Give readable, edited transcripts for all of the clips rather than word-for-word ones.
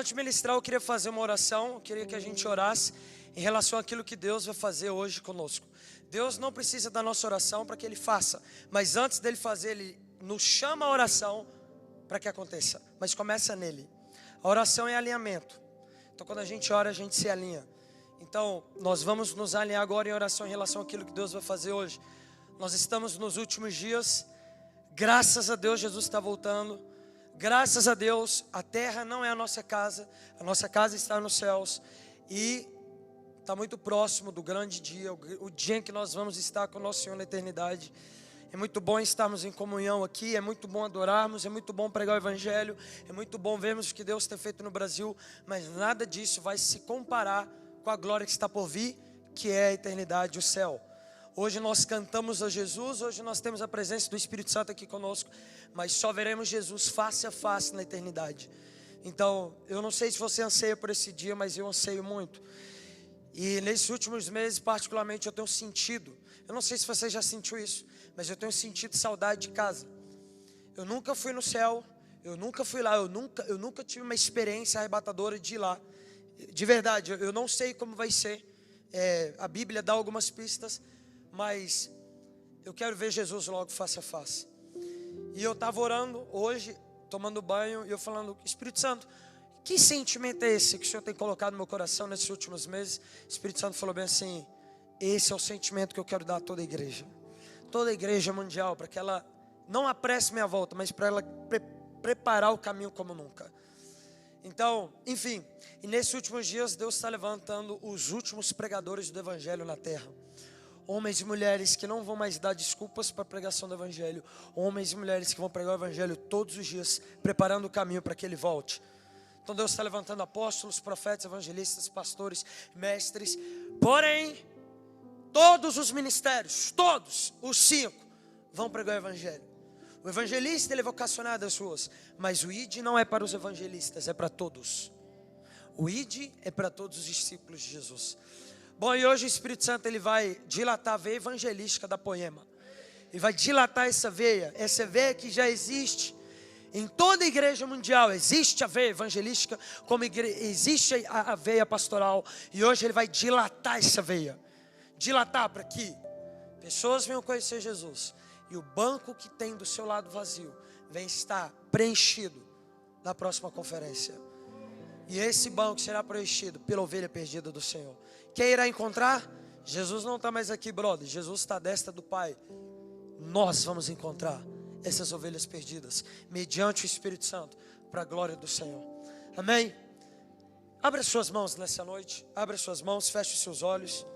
de ministrar, eu queria fazer uma oração. Eu queria que a gente orasse em relação àquilo que Deus vai fazer hoje conosco. Deus não precisa da nossa oração para que Ele faça, mas antes dele fazer, Ele nos chama a oração para que aconteça, mas começa nele. A oração é alinhamento. Então quando a gente ora, a gente se alinha. Então nós vamos nos alinhar agora em oração em relação àquilo que Deus vai fazer hoje. Nós estamos nos últimos dias. Graças a Deus Jesus está voltando. Graças a Deus a terra não é a nossa casa está nos céus. E está muito próximo do grande dia, o dia em que nós vamos estar com o nosso Senhor na eternidade. É muito bom estarmos em comunhão aqui, é muito bom adorarmos, é muito bom pregar o Evangelho, é muito bom vermos o que Deus tem feito no Brasil, mas nada disso vai se comparar com a glória que está por vir, que é a eternidade, o céu. Hoje nós cantamos a Jesus, hoje nós temos a presença do Espírito Santo aqui conosco, mas só veremos Jesus face a face na eternidade. Então, eu não sei se você anseia por esse dia, mas eu anseio muito. E nesses últimos meses, particularmente, eu tenho sentido, eu não sei se você já sentiu isso, mas eu tenho sentido saudade de casa. Eu nunca fui no céu, eu nunca fui lá, eu nunca tive uma experiência arrebatadora de ir lá. De verdade, eu não sei como vai ser. A Bíblia dá algumas pistas, mas eu quero ver Jesus logo face a face. E eu estava orando hoje, tomando banho, e eu falando, Espírito Santo, que sentimento é esse que o Senhor tem colocado no meu coração nesses últimos meses? O Espírito Santo falou bem assim, esse é o sentimento que eu quero dar a toda a igreja mundial, para que ela não apresse minha volta, mas para ela preparar o caminho como nunca. Então, enfim, e nesses últimos dias Deus está levantando os últimos pregadores do Evangelho na terra. Homens e mulheres que não vão mais dar desculpas para a pregação do Evangelho. Homens e mulheres que vão pregar o Evangelho todos os dias, preparando o caminho para que ele volte. Então Deus está levantando apóstolos, profetas, evangelistas, pastores, mestres. Porém, todos os ministérios, todos os 5, vão pregar o Evangelho. O evangelista ele é vocacionado às ruas, mas o ID não é para os evangelistas, é para todos. O ID é para todos os discípulos de Jesus. Bom, e hoje o Espírito Santo ele vai dilatar a veia evangelística da Poema. Ele vai dilatar essa veia que já existe em toda a igreja mundial. Existe a veia evangelística, como existe a veia pastoral. E hoje ele vai dilatar essa veia. Dilatar para que pessoas venham conhecer Jesus. E o banco que tem do seu lado vazio vem estar preenchido na próxima conferência. E esse banco será preenchido pela ovelha perdida do Senhor. Quem irá encontrar? Jesus não está mais aqui, brother. Jesus está à destra do Pai. Nós vamos encontrar essas ovelhas perdidas, mediante o Espírito Santo, para a glória do Senhor. Amém? Abra suas mãos nessa noite. Abra suas mãos, feche os seus olhos.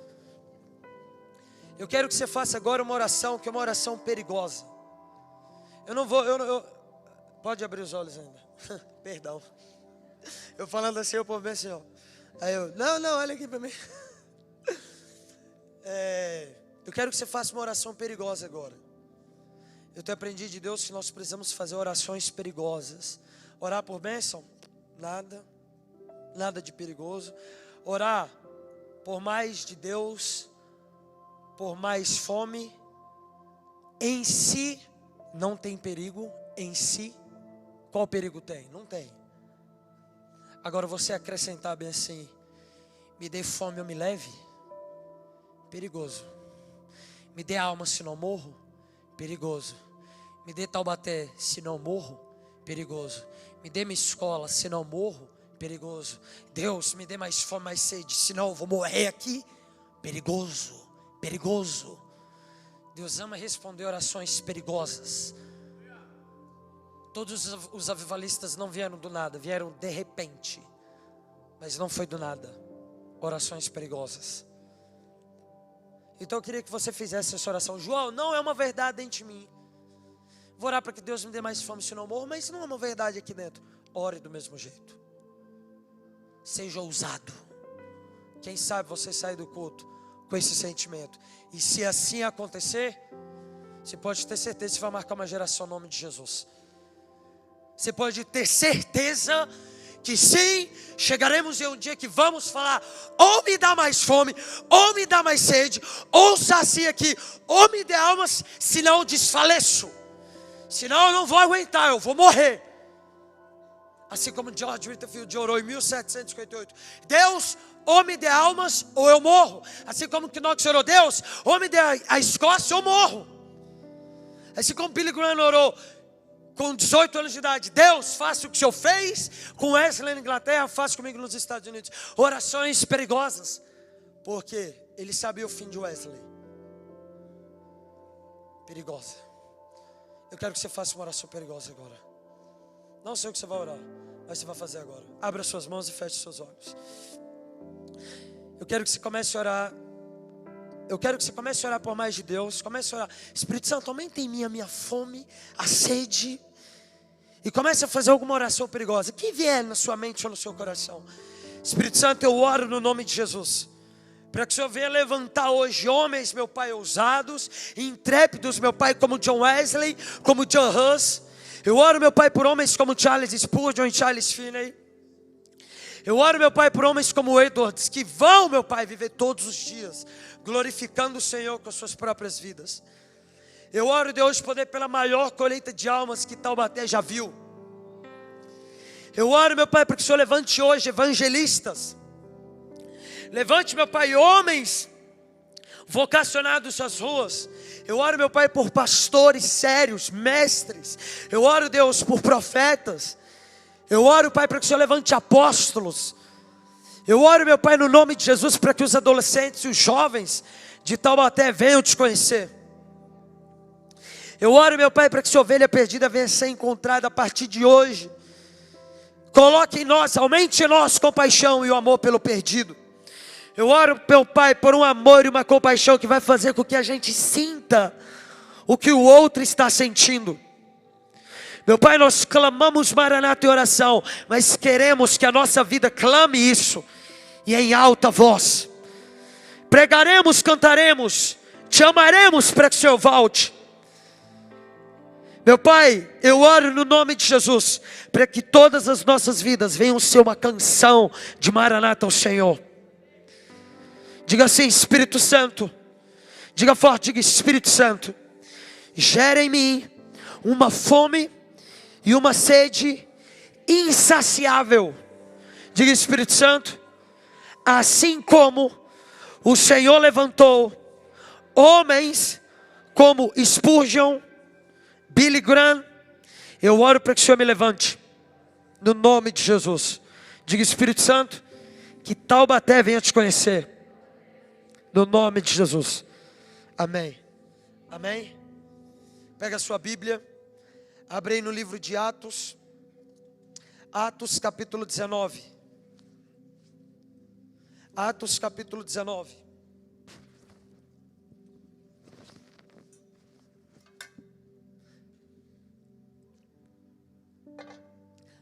Eu quero que você faça agora uma oração, que é uma oração perigosa. Pode abrir os olhos ainda. Perdão. Eu falando assim, o povo bem assim, ó. Aí eu, não, olha aqui para mim. Eu quero que você faça uma oração perigosa agora. Eu te aprendi de Deus que nós precisamos fazer orações perigosas. Orar por bênção? Nada de perigoso. Orar por mais de Deus, por mais fome, em si não tem perigo, em si, qual perigo tem? Não tem. Agora você acrescentar bem assim, me dê fome eu me leve, perigoso. Me dê alma se não morro, perigoso. Me dê Taubaté se não morro, perigoso. Me dê minha escola se não morro, perigoso. Deus, me dê mais fome, mais sede, senão eu vou morrer aqui, perigoso. Perigoso. Deus ama responder orações perigosas. Todos os avivalistas não vieram do nada, vieram de repente, mas não foi do nada. Orações perigosas. Então eu queria que você fizesse essa oração. João, não é uma verdade dentro de mim. Vou orar para que Deus me dê mais fome se não morro, mas não é uma verdade aqui dentro. Ore do mesmo jeito. Seja ousado. Quem sabe você sair do culto com esse sentimento. E se assim acontecer, você pode ter certeza que você vai marcar uma geração no nome de Jesus. Você pode ter certeza que sim, chegaremos em um dia que vamos falar, ou me dá mais fome, ou me dá mais sede, ou sacia aqui, ou me dê almas, senão eu desfaleço. Senão eu não vou aguentar, eu vou morrer. Assim como George Whitefield orou em 1758. Deus, ou me dê almas ou eu morro. Assim como Knox orou, Deus, ou me dê a Escócia ou eu morro. Assim como Billy Graham orou com 18 anos de idade, Deus, faça o que o Senhor fez com Wesley na Inglaterra, faça comigo nos Estados Unidos. Orações perigosas, porque ele sabia o fim de Wesley. Perigosa. Eu quero que você faça uma oração perigosa agora. Não sei o que você vai orar, mas você vai fazer agora. Abra suas mãos e feche seus olhos. Eu quero que você comece a orar. Eu quero que você comece a orar por mais de Deus. Comece a orar. Espírito Santo, aumenta em mim a minha fome, a sede. E comece a fazer alguma oração perigosa. Que vier na sua mente ou no seu coração. Espírito Santo, eu oro no nome de Jesus. Para que o Senhor venha levantar hoje homens, meu Pai, ousados, intrépidos, meu Pai, como John Wesley, como John Hus. Eu oro, meu Pai, por homens como Charles Spurgeon e Charles Finney. Eu oro, meu Pai, por homens como Edwards, que vão, meu Pai, viver todos os dias, glorificando o Senhor com as suas próprias vidas. Eu oro, Deus, poder pela maior colheita de almas que Taubaté já viu. Eu oro, meu Pai, para que o Senhor levante hoje evangelistas. Levante, meu Pai, homens vocacionados às ruas. Eu oro, meu Pai, por pastores sérios, mestres. Eu oro, Deus, por profetas. Eu oro, Pai, para que o Senhor levante apóstolos. Eu oro, meu Pai, no nome de Jesus, para que os adolescentes e os jovens de Taubaté venham te conhecer. Eu oro, meu Pai, para que sua ovelha perdida venha ser encontrada a partir de hoje. Coloque em nós, aumente em nós compaixão e o amor pelo perdido. Eu oro, meu Pai, por um amor e uma compaixão que vai fazer com que a gente sinta o que o outro está sentindo. Meu Pai, nós clamamos Maranata em oração, mas queremos que a nossa vida clame isso, e em alta voz. Pregaremos, cantaremos, te amaremos para que o Senhor volte. Meu Pai, eu oro no nome de Jesus, para que todas as nossas vidas venham ser uma canção de Maranata ao Senhor. Diga assim, Espírito Santo. Diga forte, diga Espírito Santo. Gera em mim uma fome e uma sede insaciável. Diga Espírito Santo. Assim como o Senhor levantou homens como Spurgeon, Billy Graham, eu oro para que o Senhor me levante. No nome de Jesus. Diga Espírito Santo, que Taubaté venha te conhecer. No nome de Jesus. Amém. Amém. Pega a sua Bíblia. Abre aí no livro de Atos. Atos capítulo 19. Atos capítulo 19.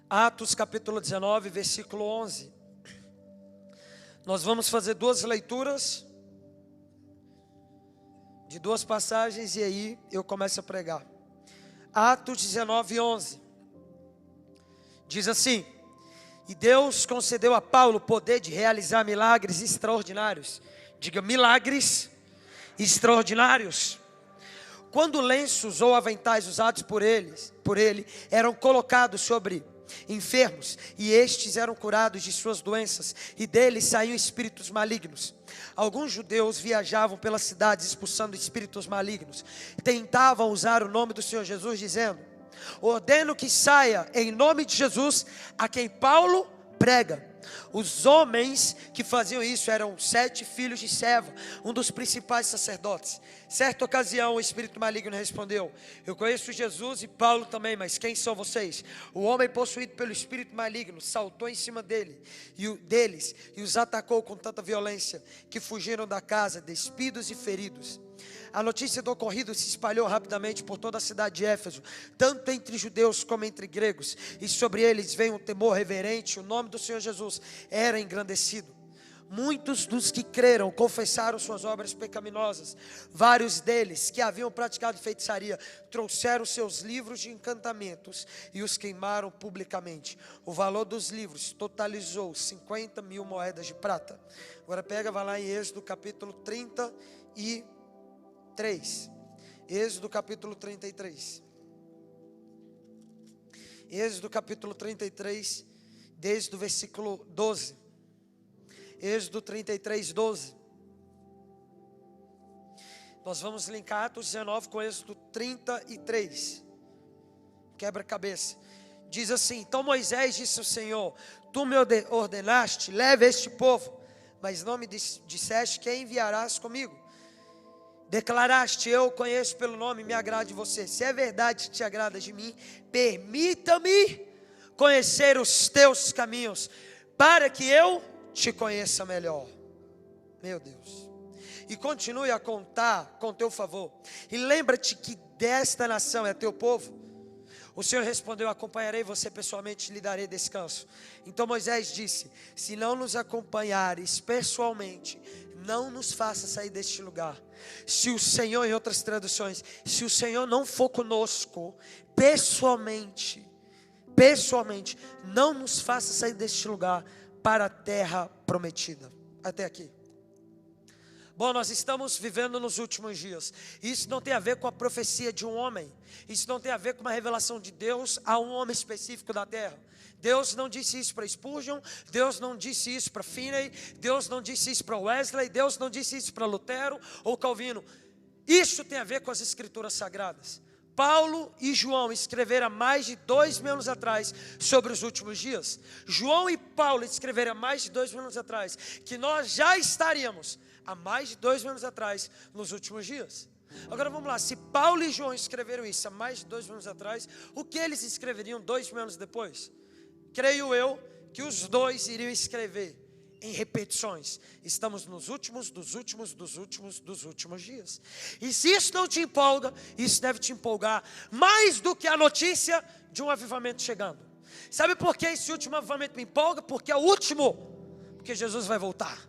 Atos capítulo 19, versículo 11. Nós vamos fazer duas leituras de duas passagens e aí eu começo a pregar. Atos 19, 11. Diz assim: e Deus concedeu a Paulo o poder de realizar milagres extraordinários. Diga, milagres extraordinários. Quando lenços ou aventais usados por ele eram colocados sobre enfermos, e estes eram curados de suas doenças, e deles saíam espíritos malignos. Alguns judeus viajavam pelas cidades expulsando espíritos malignos. Tentavam usar o nome do Senhor Jesus, dizendo: ordeno que saia em nome de Jesus a quem Paulo prega. Os homens que faziam isso eram 7 filhos de Seva, um dos principais sacerdotes. Certa ocasião o espírito maligno respondeu: eu conheço Jesus e Paulo também, mas quem são vocês? O homem possuído pelo espírito maligno saltou em cima deles e os atacou com tanta violência que fugiram da casa despidos e feridos. A notícia do ocorrido se espalhou rapidamente por toda a cidade de Éfeso, tanto entre judeus como entre gregos, e sobre eles veio um temor reverente. O nome do Senhor Jesus era engrandecido. Muitos dos que creram confessaram suas obras pecaminosas. Vários deles que haviam praticado feitiçaria trouxeram seus livros de encantamentos e os queimaram publicamente. O valor dos livros totalizou 50.000 moedas de prata. Agora pega, vai lá em Êxodo capítulo 33. Êxodo capítulo 33. Êxodo capítulo 33, desde o versículo 12. Êxodo 33, 12. Nós vamos linkar Atos 19 com Êxodo 33. Quebra-cabeça. Diz assim: então Moisés disse ao Senhor: tu me ordenaste, leve este povo, mas não me disseste quem enviarás comigo. Declaraste: eu conheço pelo nome, me agrada de você. Se é verdade que te agrada de mim, permita-me conhecer os teus caminhos, para que eu te conheça melhor. Meu Deus. E continue a contar com teu favor. E lembra-te que desta nação é teu povo. O Senhor respondeu: acompanharei você pessoalmente, lhe darei descanso. Então Moisés disse: se não nos acompanhares pessoalmente, não nos faça sair deste lugar. Se o Senhor, em outras traduções, se o Senhor não for conosco pessoalmente, não nos faça sair deste lugar para a terra prometida. Até aqui. Bom, nós estamos vivendo nos últimos dias. Isso não tem a ver com a profecia de um homem. Isso não tem a ver com uma revelação de Deus a um homem específico da terra. Deus não disse isso para Spurgeon, Deus não disse isso para Finney, Deus não disse isso para Wesley, Deus não disse isso para Lutero ou Calvino. Isso tem a ver com as escrituras sagradas. Paulo e João escreveram há mais de 2.000 anos atrás sobre os últimos dias. João e Paulo escreveram há mais de 2.000 anos atrás que nós já estaríamos há mais de 2.000 anos atrás nos últimos dias. Agora vamos lá, se Paulo e João escreveram isso há mais de 2.000 anos atrás, o que eles escreveriam 2.000 anos depois? Creio eu que os dois iriam escrever em repetições. Estamos nos últimos dos últimos dias. E se isso não te empolga, isso deve te empolgar mais do que a notícia de um avivamento chegando. Sabe por que esse último avivamento me empolga? Porque é o último. Porque Jesus vai voltar.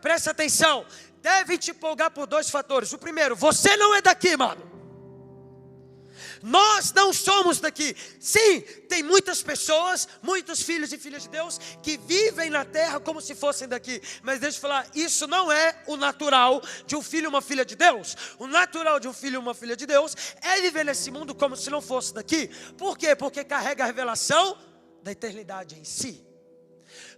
Presta atenção. Deve te empolgar por dois fatores. O primeiro, você não é daqui, mano. Nós não somos daqui. Sim, tem muitas pessoas, muitos filhos e filhas de Deus que vivem na terra como se fossem daqui. Mas deixa eu falar, isso não é o natural de um filho e uma filha de Deus. O natural de um filho e uma filha de Deus é viver nesse mundo como se não fosse daqui. Por quê? Porque carrega a revelação da eternidade em si.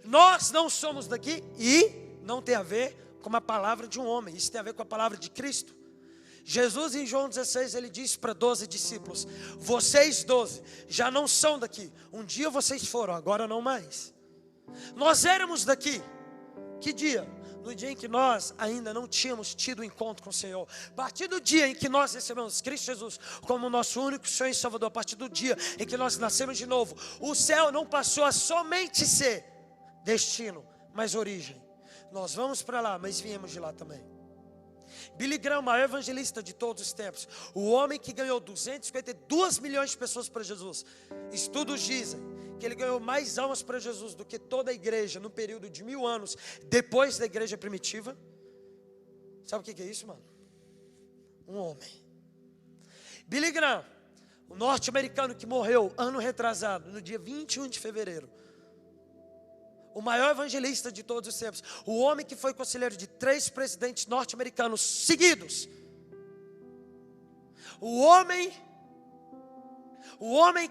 Nós não somos daqui e não tem a ver com a palavra de um homem. Isso tem a ver com a palavra de Cristo. Jesus em João 16, ele disse para 12 discípulos: vocês 12 já não são daqui. Um dia vocês foram, agora não mais. Nós éramos daqui. Que dia? No dia em que nós ainda não tínhamos tido encontro com o Senhor. A partir do dia em que nós recebemos Cristo Jesus como nosso único Senhor e Salvador, a partir do dia em que nós nascemos de novo, o céu não passou a somente ser destino, mas origem. Nós vamos para lá, mas viemos de lá também. Billy Graham, o maior evangelista de todos os tempos, o homem que ganhou 252 milhões de pessoas para Jesus. Estudos dizem que ele ganhou mais almas para Jesus do que toda a igreja no período de 1000 anos depois da igreja primitiva. Sabe o que é isso, mano? Um homem. Billy Graham, o norte-americano que morreu ano retrasado, no dia 21 de fevereiro. O maior evangelista de todos os tempos. O homem que foi conselheiro de 3 presidentes norte-americanos seguidos. O homem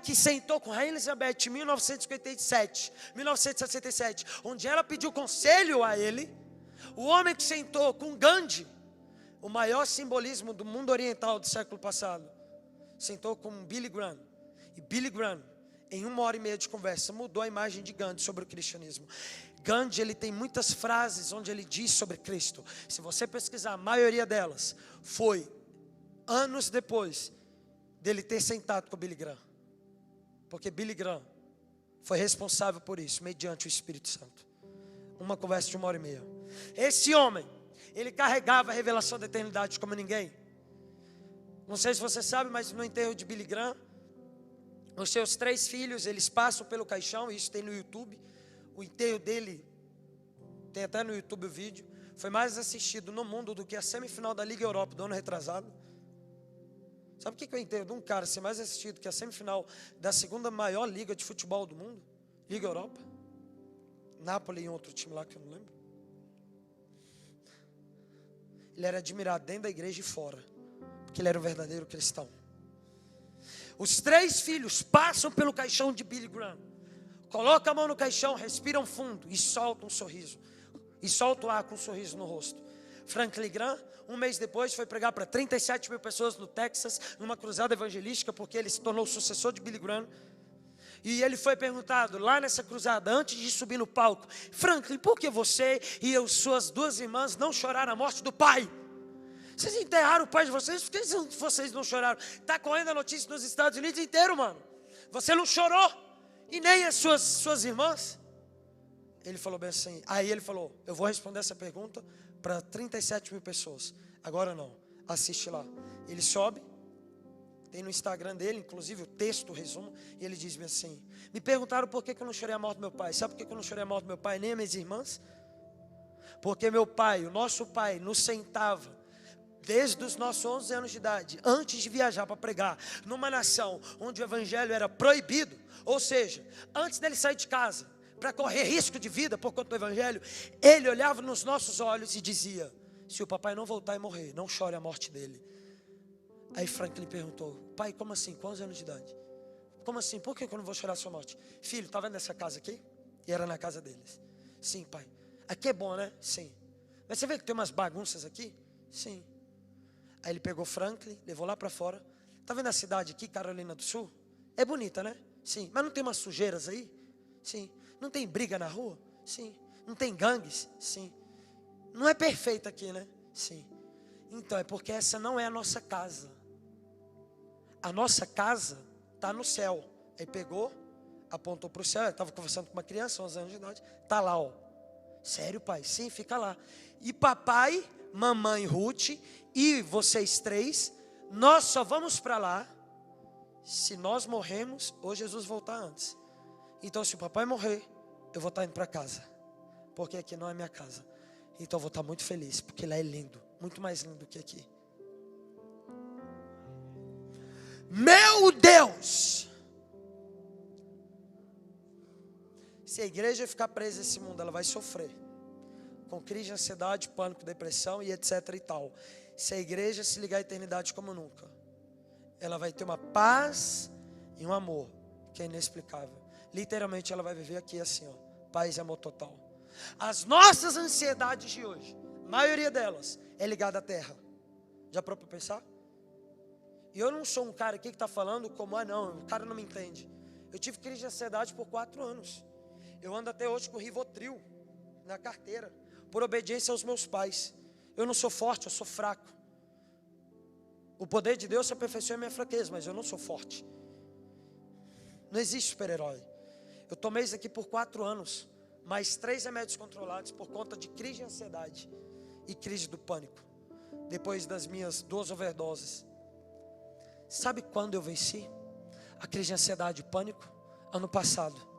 que sentou com a Rainha Elizabeth em 1967, onde ela pediu conselho a ele. O homem que sentou com Gandhi, o maior simbolismo do mundo oriental do século passado, sentou com Billy Graham. E Billy Graham, em 1h30 de conversa, mudou a imagem de Gandhi sobre o cristianismo. Gandhi, ele tem muitas frases onde ele diz sobre Cristo. Se você pesquisar, a maioria delas foi anos depois dele ter sentado com Billy Graham. Porque Billy Graham foi responsável por isso, mediante o Espírito Santo. Uma conversa de 1h30. Esse homem, ele carregava a revelação da eternidade como ninguém. Não sei se você sabe, mas no enterro de Billy Graham, os seus 3 filhos, eles passam pelo caixão, isso tem no YouTube. O enterro dele, tem até no YouTube o vídeo, foi mais assistido no mundo do que a semifinal da Liga Europa do ano retrasado. Sabe o que é o enterro de um cara ser mais assistido que a semifinal da segunda maior liga de futebol do mundo? Liga Europa. Napoli e outro time lá que eu não lembro. Ele era admirado dentro da igreja e fora, porque ele era um verdadeiro cristão. Os 3 filhos passam pelo caixão de Billy Graham. Colocam a mão no caixão, respiram fundo e soltam um sorriso. E soltam o ar com um sorriso no rosto. Franklin Graham, um mês depois, foi pregar para 37 mil pessoas no Texas, numa cruzada evangelística, porque ele se tornou o sucessor de Billy Graham. E ele foi perguntado lá nessa cruzada, antes de subir no palco: Franklin, por que você e suas 2 irmãs não choraram a morte do pai? Vocês enterraram o pai de vocês, por que vocês não choraram? Está correndo a notícia nos Estados Unidos inteiro, mano. Você não chorou, e nem as suas irmãs. Ele falou bem assim, aí ele falou: eu vou responder essa pergunta para 37 mil pessoas. Agora não, assiste lá. Ele sobe, tem no Instagram dele, inclusive o texto, o resumo, e ele diz-me assim: me perguntaram por que eu não chorei a morte do meu pai. Sabe por que eu não chorei a morte do meu pai, nem as minhas irmãs? Porque meu pai, o nosso pai, nos sentava desde os nossos 11 anos de idade, antes de viajar para pregar, numa nação onde o evangelho era proibido. Ou seja, antes dele sair de casa, para correr risco de vida por conta do evangelho, ele olhava nos nossos olhos e dizia: se o papai não voltar e morrer, não chore a morte dele. Aí Franklin perguntou: pai, como assim? Quantos anos de idade? Como assim? Por que eu não vou chorar a sua morte? Filho, está vendo essa casa aqui? E era na casa deles. Sim, pai. Aqui é bom, né? Sim. Mas você vê que tem umas bagunças aqui? Sim. Aí ele pegou Franklin, levou lá para fora. Está vendo a cidade aqui, Carolina do Sul? É bonita, né? Sim. Mas não tem umas sujeiras aí? Sim. Não tem briga na rua? Sim. Não tem gangues? Sim. Não é perfeito aqui, né? Sim. Então é porque essa não é a nossa casa. A nossa casa está no céu. Aí pegou, apontou para o céu. Eu estava conversando com uma criança, 11 anos de idade. Está lá, ó. Sério, pai? Sim, fica lá. E papai, mamãe Ruth e vocês 3, nós só vamos para lá se nós morrermos ou Jesus voltar antes. Então se o papai morrer, eu vou estar indo para casa, porque aqui não é minha casa. Então eu vou estar muito feliz, porque lá é lindo, muito mais lindo do que aqui. Meu Deus! Se a igreja ficar presa nesse mundo, ela vai sofrer com crise de ansiedade, pânico, depressão e etc e tal. Se a igreja se ligar à eternidade como nunca, ela vai ter uma paz e um amor que é inexplicável. Literalmente ela vai viver aqui assim, ó, paz e amor total. As nossas ansiedades de hoje, a maioria delas é ligada à terra. Já parou para pensar? E eu não sou um cara aqui que está falando como, não, o cara não me entende. Eu tive crise de ansiedade por 4 anos. Eu ando até hoje com Rivotril na carteira, por obediência aos meus pais. Eu não sou forte, eu sou fraco. O poder de Deus se aperfeiçoa em minha fraqueza, mas eu não sou forte. Não existe super-herói. Eu tomei isso aqui por 4 anos, mais 3 remédios controlados por conta de crise de ansiedade e crise do pânico, depois das minhas 2 overdoses. Sabe quando eu venci a crise de ansiedade e pânico? Ano passado.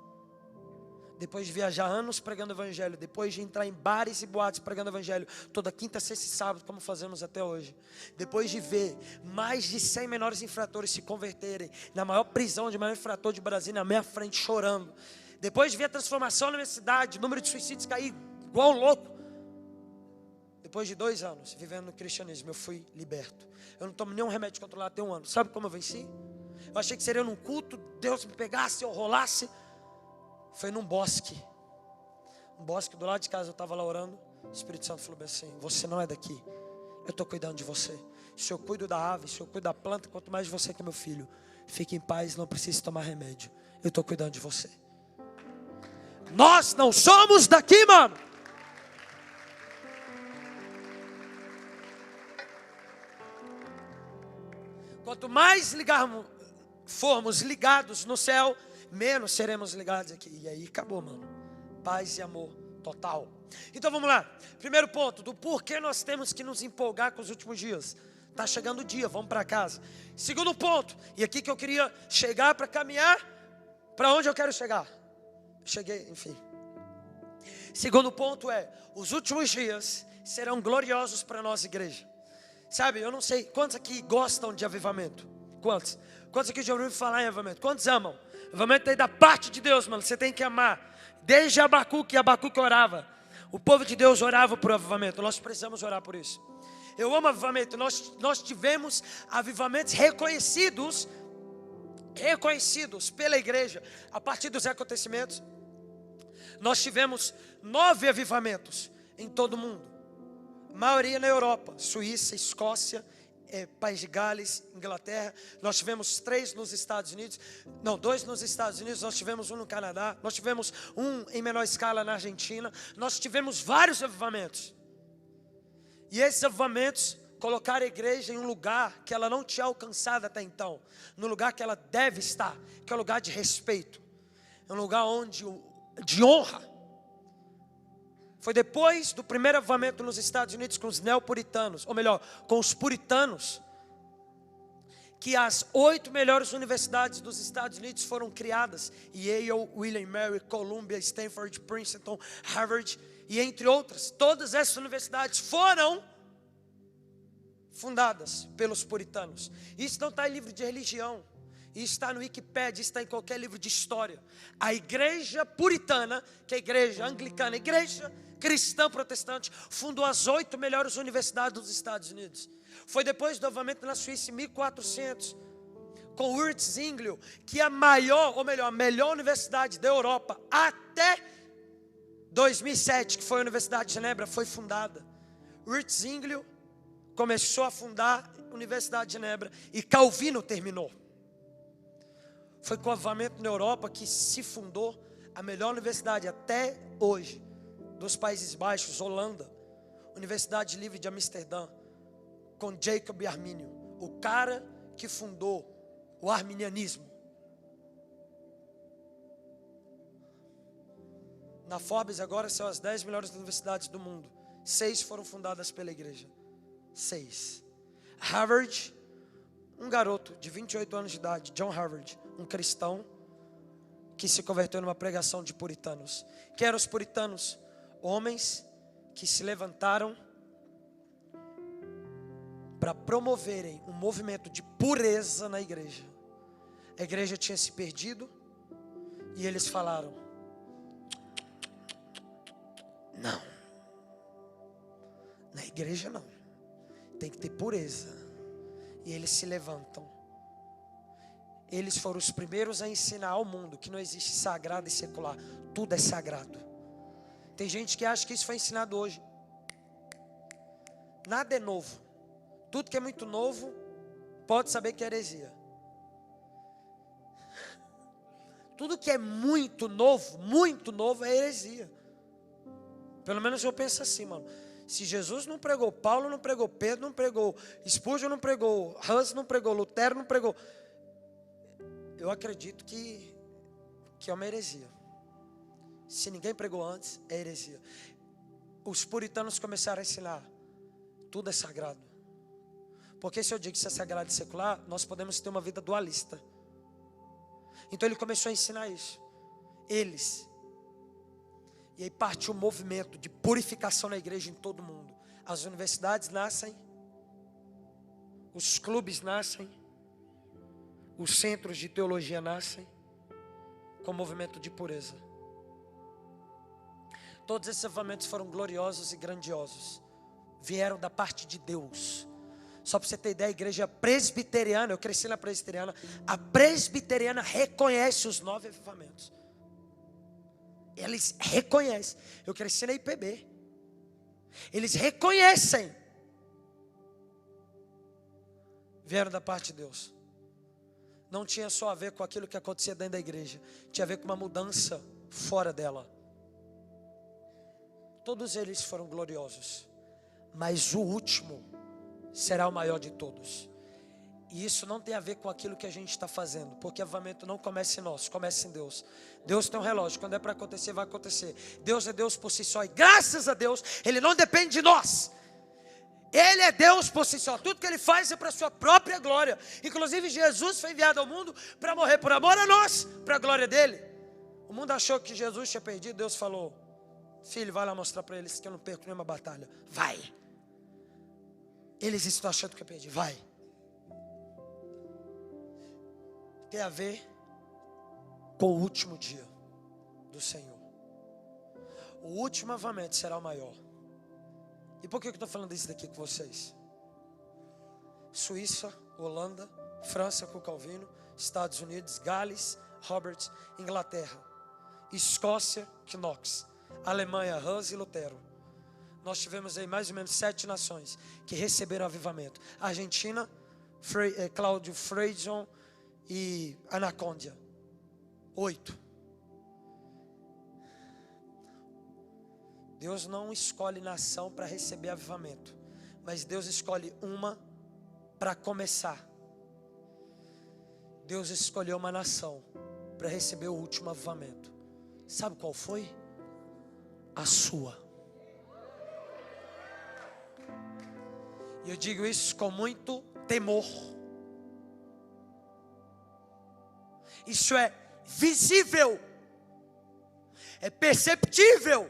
Depois de viajar anos pregando o evangelho, depois de entrar em bares e boates pregando o evangelho, toda quinta, sexta e sábado, como fazemos até hoje. Depois de ver mais de 100 menores infratores se converterem na maior prisão de maior infrator de Brasília, na minha frente, chorando. Depois de ver a transformação na minha cidade, o número de suicídios cair igual um louco. Depois de 2 anos vivendo no cristianismo, eu fui liberto. Eu não tomo nenhum remédio controlado até 1 ano. Sabe como eu venci? Eu achei que seria num culto, Deus me pegasse, eu rolasse. Foi num bosque. Um bosque do lado de casa, eu estava lá orando. O Espírito Santo falou bem assim: você não é daqui, eu estou cuidando de você. Se eu cuido da ave, se eu cuido da planta, quanto mais de você que é meu filho. Fique em paz, não precisa tomar remédio. Eu estou cuidando de você. Nós não somos daqui, mano. Quanto mais formos ligados no céu, menos seremos ligados aqui. E aí acabou, mano. Paz e amor total. Então vamos lá. Primeiro ponto, do porquê nós temos que nos empolgar com os últimos dias. Está chegando o dia, vamos para casa. Segundo ponto, e aqui que eu queria chegar para caminhar, para onde eu quero chegar. Cheguei, enfim. Segundo ponto é, os últimos dias serão gloriosos para a nossa igreja. Sabe, eu não sei, quantos aqui gostam de avivamento? Quantos? Quantos aqui já ouviram falar em avivamento? Quantos amam? Avivamento é da parte de Deus, mano, você tem que amar. Desde Abacuque orava. O povo de Deus orava por avivamento, nós precisamos orar por isso. Eu amo avivamento, nós tivemos avivamentos reconhecidos reconhecidos pela igreja a partir dos acontecimentos, nós tivemos 9 avivamentos em todo o mundo. Maioria na Europa, Suíça, Escócia, País de Gales, Inglaterra. Nós tivemos 3 nos Estados Unidos, não, 2 nos Estados Unidos, nós tivemos 1 no Canadá, nós tivemos 1 em menor escala na Argentina. Nós tivemos vários avivamentos. E esses avivamentos colocaram a igreja em um lugar que ela não tinha alcançado até então, no lugar que ela deve estar, que é um lugar de respeito, é um lugar de honra. Foi depois do primeiro avivamento nos Estados Unidos com os neopuritanos, ou melhor, com os puritanos, que as 8 melhores universidades dos Estados Unidos foram criadas. Yale, William & Mary, Columbia, Stanford, Princeton, Harvard e entre outras. Todas essas universidades foram fundadas pelos puritanos. Isso não está em livro de religião. Isso está no Wikipedia, isso está em qualquer livro de história. A igreja puritana, que é a igreja anglicana, a igreja cristã protestante, fundou as 8 melhores universidades dos Estados Unidos. Foi depois do avivamento na Suíça em 1400, com Zwinglio, que é a maior, ou melhor, a melhor universidade da Europa, até 2007, que foi a Universidade de Genebra, foi fundada. Zwinglio começou a fundar a Universidade de Genebra e Calvino terminou. Foi com o avivamento na Europa que se fundou a melhor universidade até hoje dos Países Baixos, Holanda, Universidade Livre de Amsterdã, com Jacob Arminio, o cara que fundou o arminianismo. Na Forbes agora são as 10 melhores universidades do mundo. 6 foram fundadas pela igreja. 6. Harvard, um garoto de 28 anos de idade, John Harvard, um cristão que se converteu numa pregação de puritanos. Quem eram os puritanos? Homens que se levantaram para promoverem um movimento de pureza na igreja. A igreja tinha se perdido e eles falaram: não, na igreja não, tem que ter pureza. E eles se levantam. Eles foram os primeiros a ensinar ao mundo que não existe sagrado e secular, tudo é sagrado. Tem gente que acha que isso foi ensinado hoje. Nada é novo. Tudo que é muito novo, pode saber que é heresia. Tudo que é muito novo é heresia. Pelo menos eu penso assim, mano. Se Jesus não pregou, Paulo não pregou, Pedro não pregou, Spurgeon não pregou, Hus não pregou, Lutero não pregou, eu acredito que é uma heresia. Se ninguém pregou antes, é heresia. Os puritanos começaram a ensinar: tudo é sagrado. Porque se eu digo que isso é sagrado e secular, nós podemos ter uma vida dualista. Então ele começou a ensinar isso. E aí partiu um movimento de purificação na igreja em todo o mundo. As universidades nascem, os clubes nascem, os centros de teologia nascem, com movimento de pureza. Todos esses avivamentos foram gloriosos e grandiosos. Vieram da parte de Deus. Só para você ter ideia, a igreja presbiteriana, eu cresci na presbiteriana, a presbiteriana reconhece os 9 avivamentos. Eles reconhecem. Eu cresci na IPB. Eles reconhecem. Vieram da parte de Deus. Não tinha só a ver com aquilo que acontecia dentro da igreja. Tinha a ver com uma mudança fora dela. Todos eles foram gloriosos. Mas o último será o maior de todos. E isso não tem a ver com aquilo que a gente está fazendo. Porque avivamento não começa em nós, começa em Deus. Deus tem um relógio, quando é para acontecer, vai acontecer. Deus é Deus por si só. E graças a Deus, Ele não depende de nós. Ele é Deus por si só. Tudo que Ele faz é para a sua própria glória. Inclusive Jesus foi enviado ao mundo para morrer por amor a nós, para a glória dEle. O mundo achou que Jesus tinha perdido. Deus falou: filho, vai lá mostrar para eles que eu não perco nenhuma batalha. Vai. Eles estão achando que eu perdi. Vai. Tem a ver com o último dia do Senhor. O último avivamento será o maior. E por que eu estou falando isso daqui com vocês? Suíça, Holanda, França com Calvino, Estados Unidos, Gales, Roberts, Inglaterra, Escócia, Knox, Alemanha, Hus e Lutero. Nós tivemos aí mais ou menos 7 nações que receberam avivamento. Argentina, Cláudio Freixo e Anacondia. 8. Deus não escolhe nação para receber avivamento, mas Deus escolhe uma para começar. Deus escolheu uma nação para receber o último avivamento. Sabe qual foi? A sua. E eu digo isso com muito temor. Isso é visível, é perceptível.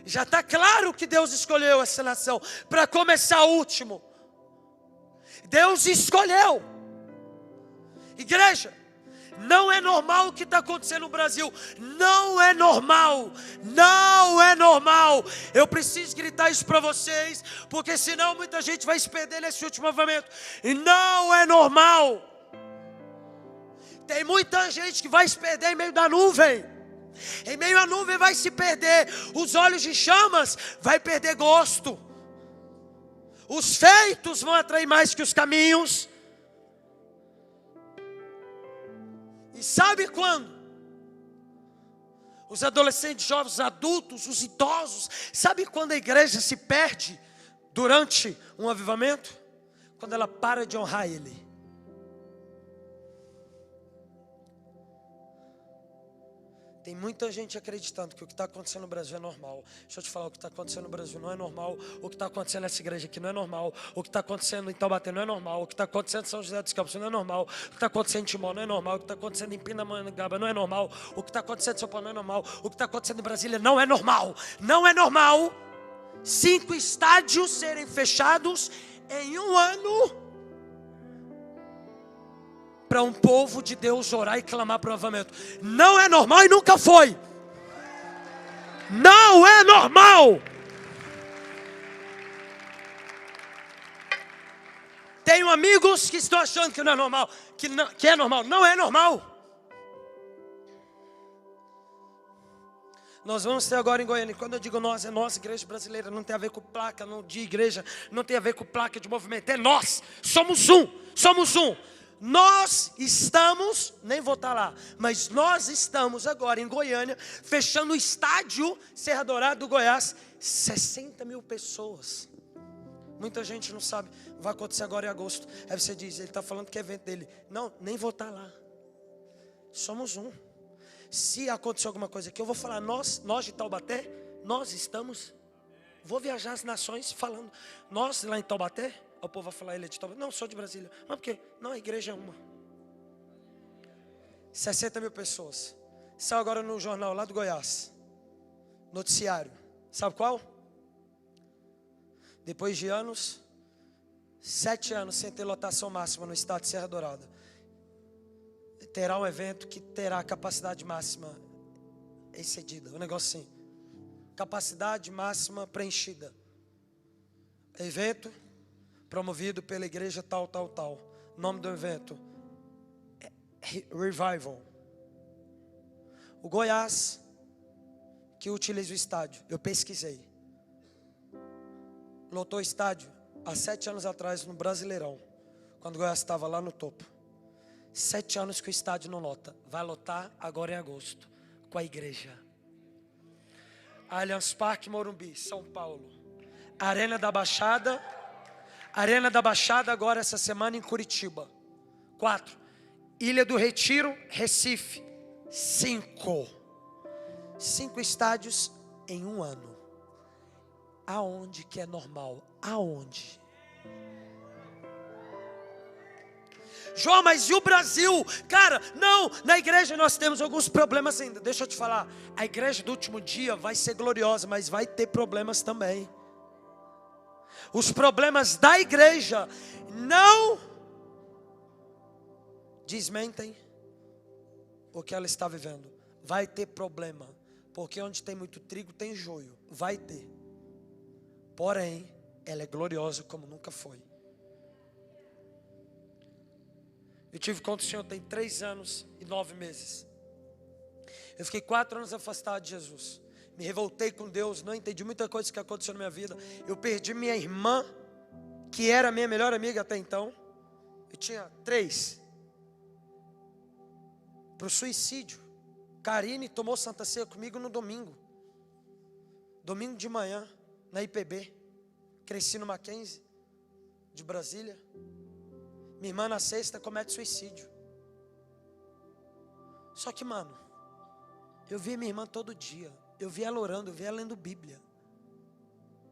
Já está claro que Deus escolheu essa nação para começar o último. Deus escolheu. Igreja, não é normal o que está acontecendo no Brasil. Não é normal. Não é normal. Eu preciso gritar isso para vocês, porque senão muita gente vai se perder nesse último avivamento. E não é normal. Tem muita gente que vai se perder em meio da nuvem. Em meio à nuvem vai se perder. Os olhos de chamas vai perder gosto. Os feitos vão atrair mais que os caminhos. E sabe quando? Os adolescentes, jovens, os adultos, os idosos. Sabe quando a igreja se perde durante um avivamento? Quando ela para de honrar Ele. Tem muita gente acreditando que o que está acontecendo no Brasil é normal. Deixa eu te falar, o que está acontecendo no Brasil não é normal. O que está acontecendo nessa igreja aqui não é normal. O que está acontecendo em Taubaté não é normal. O que está acontecendo em São José dos Campos não é normal. O que está acontecendo em Timó não é normal. O que está acontecendo em Pindamonhangaba não é normal. O que está acontecendo em São Paulo não é normal. O que está acontecendo em Brasília não é normal. Não é normal 5 estádios serem fechados em um ano para um povo de Deus orar e clamar para o avivamento. Não é normal e nunca foi. Não é normal. Tenho amigos que estão achando que não é normal, que é normal. Não é normal. Nós vamos ter agora em Goiânia. Quando eu digo nós, é nossa igreja brasileira. Não tem a ver com placa de igreja. Não tem a ver com placa de movimento. É nós. Somos um. Somos um. Nós estamos, nem vou estar lá, mas nós estamos agora em Goiânia, fechando o estádio Serra Dourada do Goiás, 60 mil pessoas. Muita gente não sabe, vai acontecer agora em agosto. Aí você diz, ele está falando que é evento dele. Não, nem vou estar lá. Somos um. Se acontecer alguma coisa aqui, eu vou falar, nós de Taubaté, nós estamos. Vou viajar as nações falando, nós lá em Taubaté. O povo vai falar, ele é de Taubaté. Não, sou de Brasília. Mas por quê? Não, a igreja é uma. 60 mil pessoas. Saiu agora no jornal lá do Goiás. Noticiário. Sabe qual? Depois de anos, 7 anos sem ter lotação máxima no estado de Serra Dourada, terá um evento que terá capacidade máxima excedida. Um negócio assim. Capacidade máxima preenchida. Evento promovido pela igreja tal. Nome do evento é Revival. O Goiás, que utiliza o estádio, eu pesquisei. Lotou o estádio há 7 anos atrás no Brasileirão, quando o Goiás estava lá no topo. 7 anos que o estádio não lota. Vai lotar agora em agosto, com a igreja. Allianz Parque, Morumbi, São Paulo. Arena da Baixada agora essa semana em Curitiba. 4. Ilha do Retiro, Recife. 5 estádios em um ano. Aonde que é normal? Aonde? João, mas e o Brasil? Cara, não, na igreja nós temos alguns problemas ainda. Deixa eu te falar, a igreja do último dia vai ser gloriosa, mas vai ter problemas também. Os problemas da igreja não desmentem o que ela está vivendo. Vai ter problema, porque onde tem muito trigo tem joio. Vai ter. Porém, ela é gloriosa como nunca foi. Eu tive com o Senhor tem 3 anos e 9 meses. Eu fiquei 4 anos afastado de Jesus. Me revoltei com Deus, não entendi muita coisa que aconteceu na minha vida. Eu perdi minha irmã, que era minha melhor amiga até então. Eu tinha 3. Para o suicídio. Karine tomou Santa Ceia comigo no domingo. Domingo de manhã, na IPB. Cresci no Mackenzie, de Brasília. Minha irmã na sexta comete suicídio. Só que, mano, eu vi minha irmã todo dia. Eu vi ela orando, eu vi ela lendo Bíblia.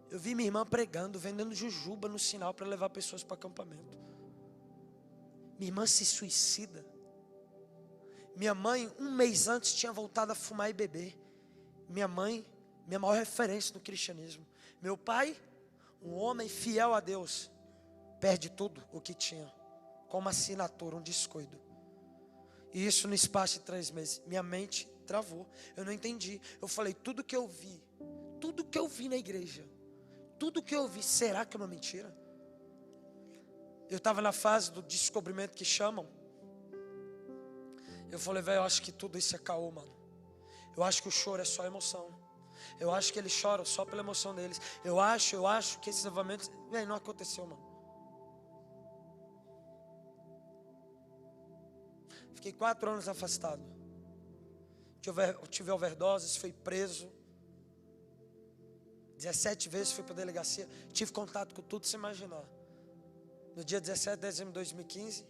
Eu vi minha irmã pregando, vendendo jujuba no sinal para levar pessoas para acampamento. Minha irmã se suicida. Minha mãe, 1 mês antes, tinha voltado a fumar e beber. Minha mãe, minha maior referência no cristianismo. Meu pai, um homem fiel a Deus, perde tudo o que tinha, com uma assinatura, um descuido. E isso no espaço de 3 meses. Minha mente travou, eu não entendi. Eu falei, tudo que eu vi na igreja, tudo que eu vi, será que é uma mentira? Eu estava na fase do descobrimento que chamam. Eu falei, velho, eu acho que tudo isso é caô, mano. Eu acho que o choro é só emoção. Eu acho que eles choram só pela emoção deles. Eu acho que esses levamentos, velho, não aconteceu, mano. Fiquei 4 anos afastado. Tive overdoses, fui preso. 17 vezes fui para a delegacia. Tive contato com tudo, se imaginar. No dia 17 de dezembro de 2015,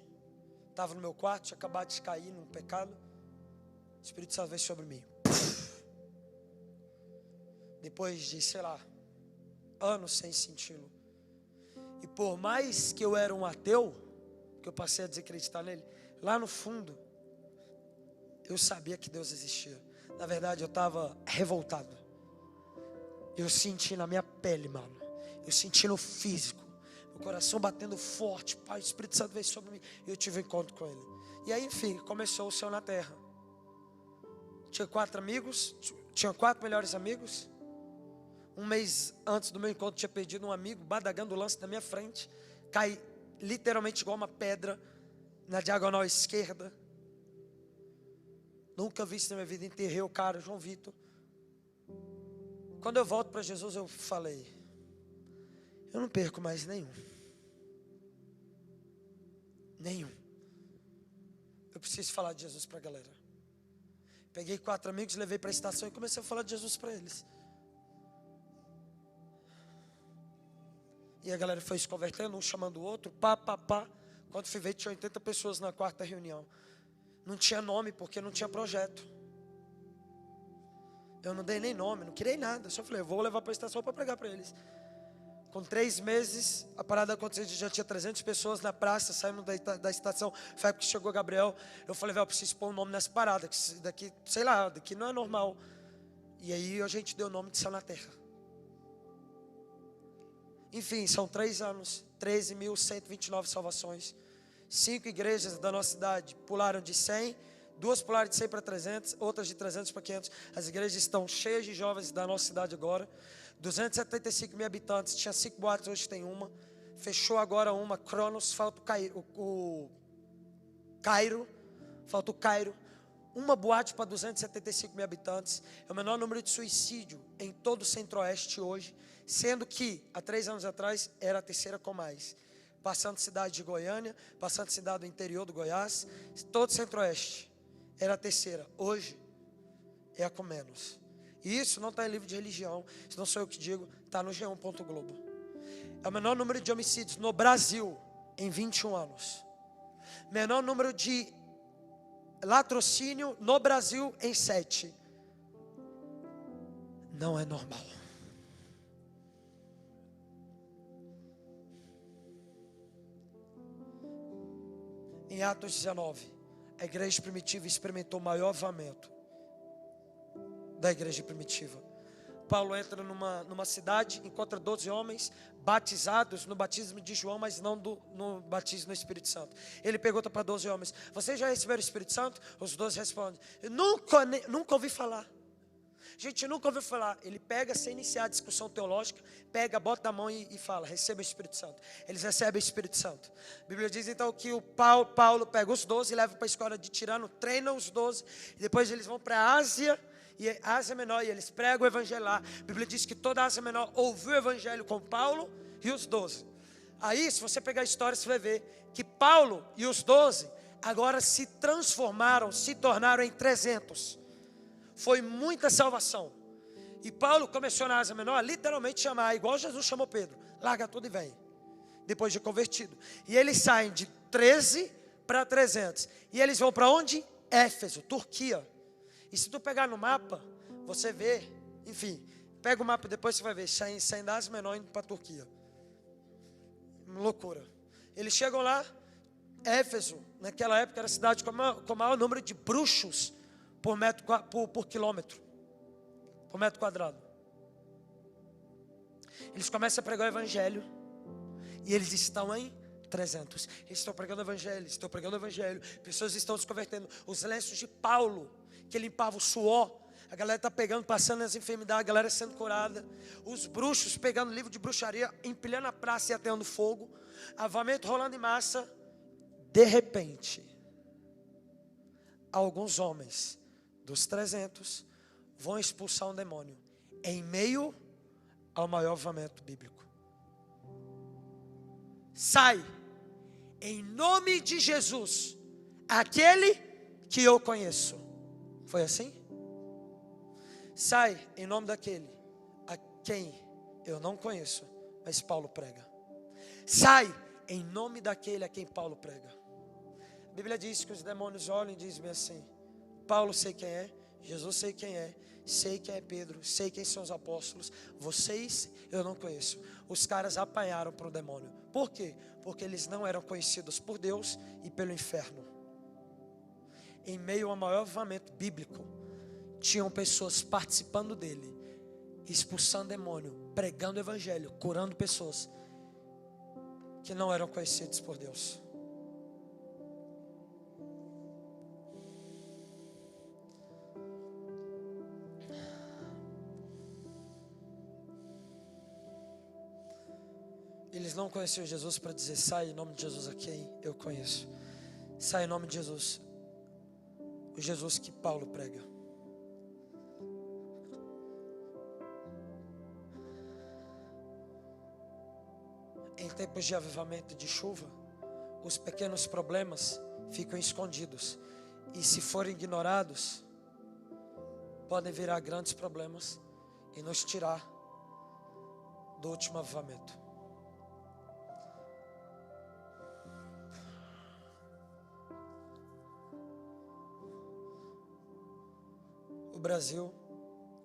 estava no meu quarto, tinha acabado de cair num pecado. O Espírito Santo veio sobre mim. Depois de, sei lá, anos sem senti-lo. E por mais que eu era um ateu, que eu passei a desacreditar nele, lá no fundo, eu sabia que Deus existia. Na verdade, eu estava revoltado. Eu senti na minha pele, mano. Eu senti no físico. Meu coração batendo forte. Pai, o Espírito Santo veio sobre mim. E eu tive um encontro com Ele. E aí, enfim, começou o céu na terra. Tinha 4 amigos. Tinha 4 melhores amigos. 1 mês antes do meu encontro, tinha perdido um amigo, badagando o lance na minha frente. Cai literalmente igual uma pedra na diagonal esquerda. Nunca vi isso na minha vida. Enterrei o cara, João Vitor. Quando eu volto para Jesus, eu falei, eu não perco mais nenhum. Eu preciso falar de Jesus para a galera. Peguei 4 amigos, levei para a estação e comecei a falar de Jesus para eles. E a galera foi se convertendo, um chamando o outro, pá. Quando fui ver, tinha 80 pessoas na 4ª reunião. Não tinha nome, porque não tinha projeto. Eu não dei nem nome, não criei nada. Só falei, eu vou levar para a estação para pregar para eles. Com 3 meses, a parada aconteceu, já tinha 300 pessoas na praça, saindo da estação. Foi porque chegou Gabriel. Eu falei, velho, eu preciso pôr um nome nessa parada, que daqui, sei lá, daqui não é normal. E aí a gente deu o nome de Céu na Terra. Enfim, são 3 anos, 13.129 salvações. 5 igrejas da nossa cidade pularam de 100, 2 pularam de 100 para 300, outras de 300 para 500. As igrejas estão cheias de jovens da nossa cidade agora. 275 mil habitantes, tinha 5 boates, hoje tem uma. Fechou agora uma, Cronos, falta o Cairo, falta o Cairo. Uma boate para 275 mil habitantes. É o menor número de suicídio em todo o Centro-Oeste hoje. Sendo que, há 3 anos atrás, era a 3ª com mais. Passando cidade de Goiânia, passando cidade do interior do Goiás, todo o Centro-Oeste. Era a 3ª. Hoje, é a com menos. E isso não está em livro de religião. Isso não sou eu que digo, está no G1.globo. É o menor número de homicídios no Brasil em 21 anos. Menor número de latrocínio no Brasil em 7. Não é normal. Em Atos 19, a igreja primitiva experimentou o maior avivamento da igreja primitiva. Paulo entra numa cidade, encontra 12 homens batizados no batismo de João, mas não no batismo no Espírito Santo. Ele pergunta para 12 homens, vocês já receberam o Espírito Santo? Os 12 respondem, nunca ouvi falar. A gente nunca ouviu falar. Ele pega, sem iniciar a discussão teológica, pega, bota a mão e fala, receba o Espírito Santo. Eles recebem o Espírito Santo. A Bíblia diz então que o Paulo pega os 12 e leva para a escola de Tirano, treina os 12, e depois eles vão para a Ásia Menor, e eles pregam o evangelho lá. A Bíblia diz que toda a Ásia Menor ouviu o evangelho com Paulo e os 12. Aí, se você pegar a história, você vai ver que Paulo e os 12 agora se transformaram, se tornaram em 300. Foi muita salvação. E Paulo começou na Ásia Menor a literalmente chamar, igual Jesus chamou Pedro, larga tudo e vem, depois de convertido. E eles saem de 13 para 300. E eles vão para onde? Éfeso, Turquia. E se tu pegar no mapa, você vê, enfim, pega o mapa depois você vai ver, saindo da Ásia Menor indo para a Turquia. Loucura. Eles chegam lá, Éfeso, naquela época era a cidade com o maior número de bruxos por quilômetro, por metro quadrado. Eles começam a pregar o evangelho e eles estão em 300. Eles estão pregando o evangelho, pessoas estão se convertendo. Os lenços de Paulo, que limpava o suor, a galera está pegando, passando as enfermidades, a galera sendo curada. Os bruxos pegando livro de bruxaria, empilhando a praça e ateando fogo. Avamento rolando em massa. De repente, alguns homens dos 300 vão expulsar um demônio em meio ao maior avamento bíblico. Sai, em nome de Jesus, aquele que eu conheço. Foi assim? Sai em nome daquele a quem eu não conheço, mas Paulo prega. Sai em nome daquele a quem Paulo prega. A Bíblia diz que os demônios olham e dizem assim: Paulo sei quem é, Jesus sei quem é Pedro, sei quem são os apóstolos, vocês eu não conheço. Os caras apanharam para o demônio. Por quê? Porque eles não eram conhecidos por Deus e pelo inferno. Em meio ao maior avivamento bíblico, tinham pessoas participando dele, expulsando demônio, pregando o evangelho, curando pessoas que não eram conhecidos por Deus. Eles não conheciam Jesus para dizer: sai em nome de Jesus a quem eu conheço. Sai em nome de Jesus, o Jesus que Paulo prega. Em tempos de avivamento e de chuva, os pequenos problemas ficam escondidos, e se forem ignorados, podem virar grandes problemas e nos tirar do último avivamento. O Brasil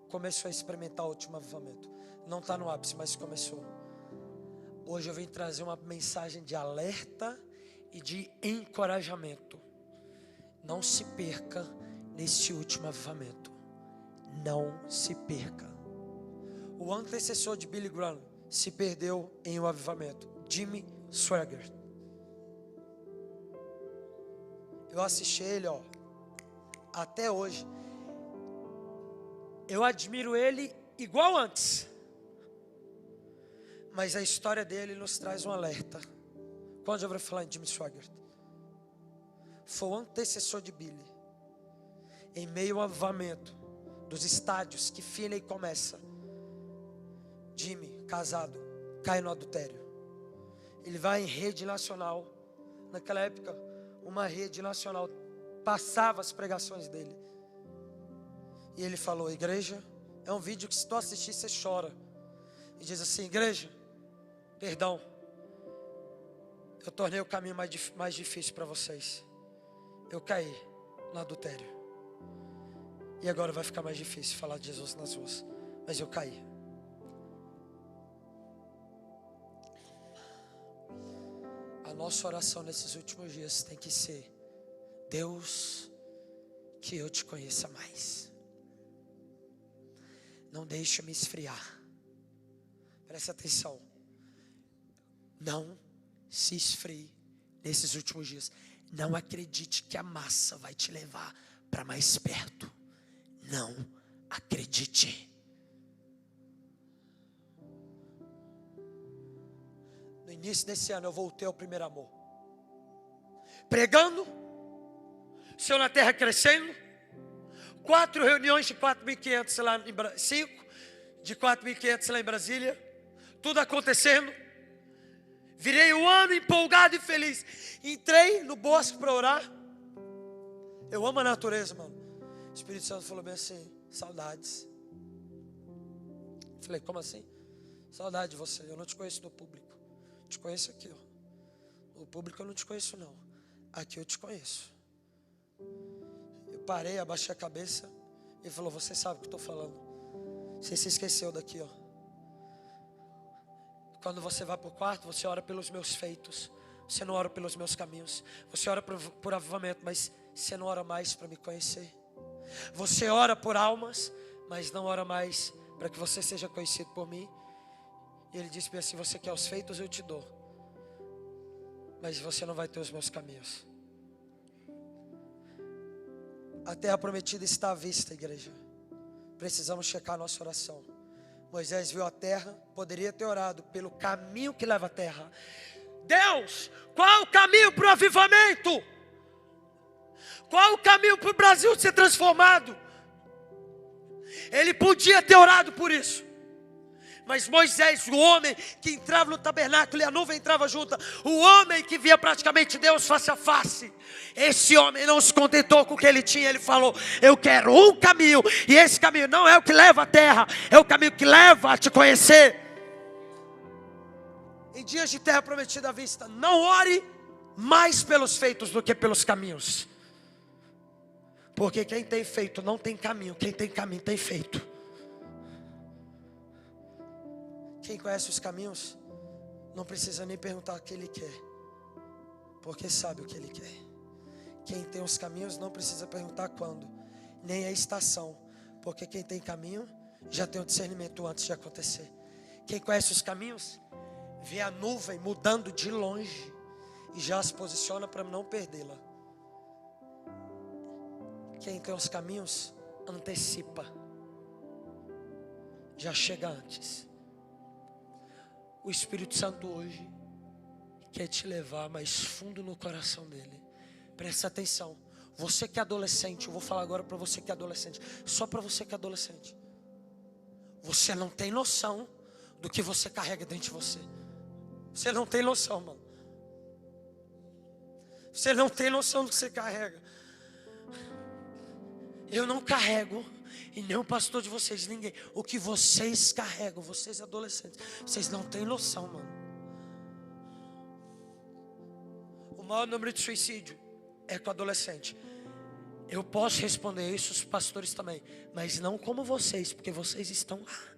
começou a experimentar o último avivamento. Não está no ápice, mas começou. Hoje eu vim trazer uma mensagem de alerta e de encorajamento. Não se perca neste último avivamento. Não se perca. O antecessor de Billy Graham se perdeu em um avivamento. Jimmy Swaggart. Eu assisti ele, até hoje. Eu admiro ele igual antes. Mas a história dele nos traz um alerta. Quando eu ouvi falar em Jimmy Swaggart? Foi o antecessor de Billy. Em meio ao avivamento dos estádios que Finney começa, Jimmy, casado, cai no adultério. Ele vai em rede nacional. Naquela época, uma rede nacional passava as pregações dele. E ele falou: igreja, é um vídeo que se tu assistir você chora. E diz assim: igreja, perdão, eu tornei o caminho mais difícil para vocês. Eu caí no adultério. E agora vai ficar mais difícil falar de Jesus nas ruas. Mas eu caí. A nossa oração nesses últimos dias tem que ser: Deus, que eu te conheça mais. Não deixe me esfriar. Presta atenção. Não se esfrie nesses últimos dias. Não acredite que a massa vai te levar para mais perto. Não Acredite. No início desse ano eu voltei ao primeiro amor. Pregando, Céu na Terra crescendo, 4 reuniões de 4.500 lá em Brasília, 5 de 4.500 lá em Brasília, tudo acontecendo. Virei um ano empolgado e feliz. Entrei no bosque para orar. Eu amo a natureza, mano. O Espírito Santo falou bem assim: saudades. Falei, como assim? Saudade de você. Eu não te conheço no público. Te conheço aqui, ó. No público eu não te conheço, não. Aqui eu te conheço. Eu parei, abaixei a cabeça. Ele falou, você sabe o que eu estou falando. Você se esqueceu daqui, ó. Quando você vai para o quarto, você ora pelos meus feitos. Você não ora pelos meus caminhos. Você ora por avivamento, mas você não ora mais para me conhecer. Você ora por almas, mas não ora mais para que você seja conhecido por mim. E ele disse assim, você quer os feitos, eu te dou. Mas você não vai ter os meus caminhos. A terra prometida está à vista, igreja. Precisamos checar a nossa oração. Moisés viu a terra, poderia ter orado pelo caminho que leva à terra. Deus, qual é o caminho para o avivamento? Qual é o caminho para o Brasil ser transformado? Ele podia ter orado por isso. Mas Moisés, o homem que entrava no tabernáculo e a nuvem entrava junto, o homem que via praticamente Deus face a face, esse homem não se contentou com o que ele tinha. Ele falou, eu quero um caminho, e esse caminho não é o que leva à terra, é o caminho que leva a te conhecer. Em dias de terra prometida à vista, não ore mais pelos feitos do que pelos caminhos, porque quem tem feito não tem caminho, quem tem caminho tem feito. Quem conhece os caminhos não precisa nem perguntar o que ele quer, porque sabe o que ele quer. Quem tem os caminhos não precisa perguntar quando, nem a estação, porque quem tem caminho já tem o discernimento antes de acontecer. Quem conhece os caminhos vê a nuvem mudando de longe e já se posiciona para não perdê-la. Quem tem os caminhos antecipa, já chega antes. O Espírito Santo hoje quer te levar mais fundo no coração dele. Presta atenção. Você que é adolescente, eu vou falar agora para você que é adolescente. Só para você que é adolescente. Você não tem noção do que você carrega dentro de você. Você não tem noção, mano. Você não tem noção do que você carrega. Eu não carrego, e nem o pastor de vocês, ninguém. O que vocês carregam, vocês adolescentes, vocês não têm noção, mano. O maior número de suicídio é com adolescente. Eu posso responder isso, os pastores também, mas não como vocês, porque vocês estão lá.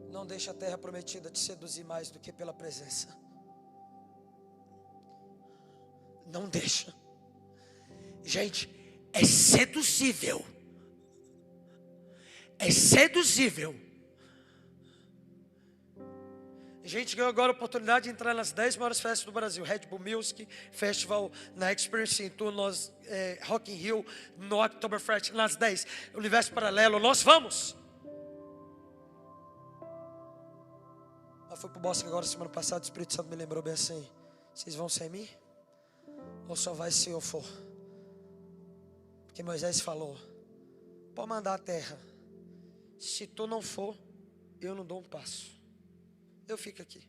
Não deixa a terra prometida te seduzir mais do que pela presença. Não deixa. Gente, é seduzível. É seduzível. A gente ganhou agora a oportunidade de entrar nas 10 maiores festas do Brasil. Red Bull Music Festival, na Experience Tour, Rock in Rio, no Oktoberfest, nas 10. Universo Paralelo, nós vamos. Eu fui para o Bosque agora semana passada, o Espírito Santo me lembrou bem assim, vocês vão sem mim? Ou só vai se eu for? Porque Moisés falou, pode mandar a terra, se tu não for, eu não dou um passo. Eu fico aqui.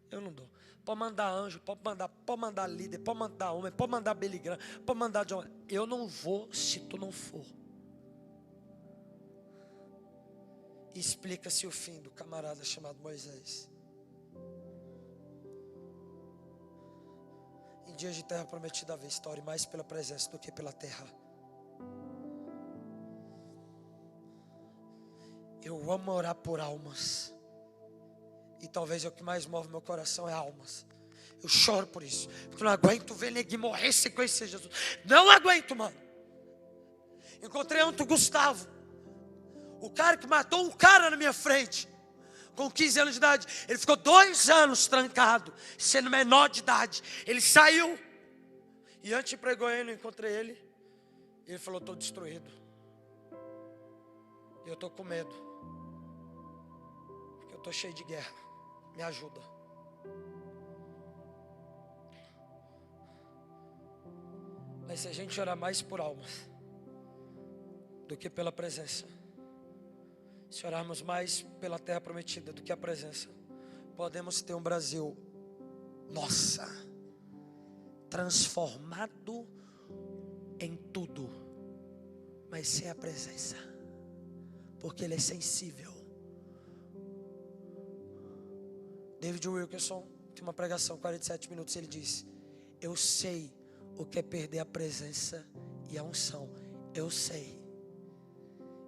Eu não dou. Pode mandar anjo, pode mandar líder, pode mandar homem, pode mandar Billy Graham, pode mandar John. Eu não vou se tu não for. Explica-se o fim do camarada chamado Moisés. Em dias de terra prometida à vista, ore mais pela presença do que pela terra. Eu amo orar por almas. E talvez o que mais move meu coração é almas. Eu choro por isso, porque eu não aguento ver ninguém morrer sem conhecer Jesus. Não aguento, mano. Encontrei ontem o Gustavo, o cara que matou um cara na minha frente. com 15 anos de idade. Ele ficou 2 anos trancado, sendo menor de idade. Ele saiu. E antes de ir para Goiânia, eu encontrei ele. E ele falou: estou destruído. E eu estou com medo. Porque eu estou cheio de guerra. Me ajuda. Mas se a gente orar mais por almas do que pela presença, se orarmos mais pela terra prometida do que a presença, podemos ter um Brasil, nossa, transformado em tudo, mas sem a presença, porque ele é sensível. David Wilkerson tem uma pregação, 47 minutos, ele diz: eu sei o que é perder a presença e a unção, eu sei.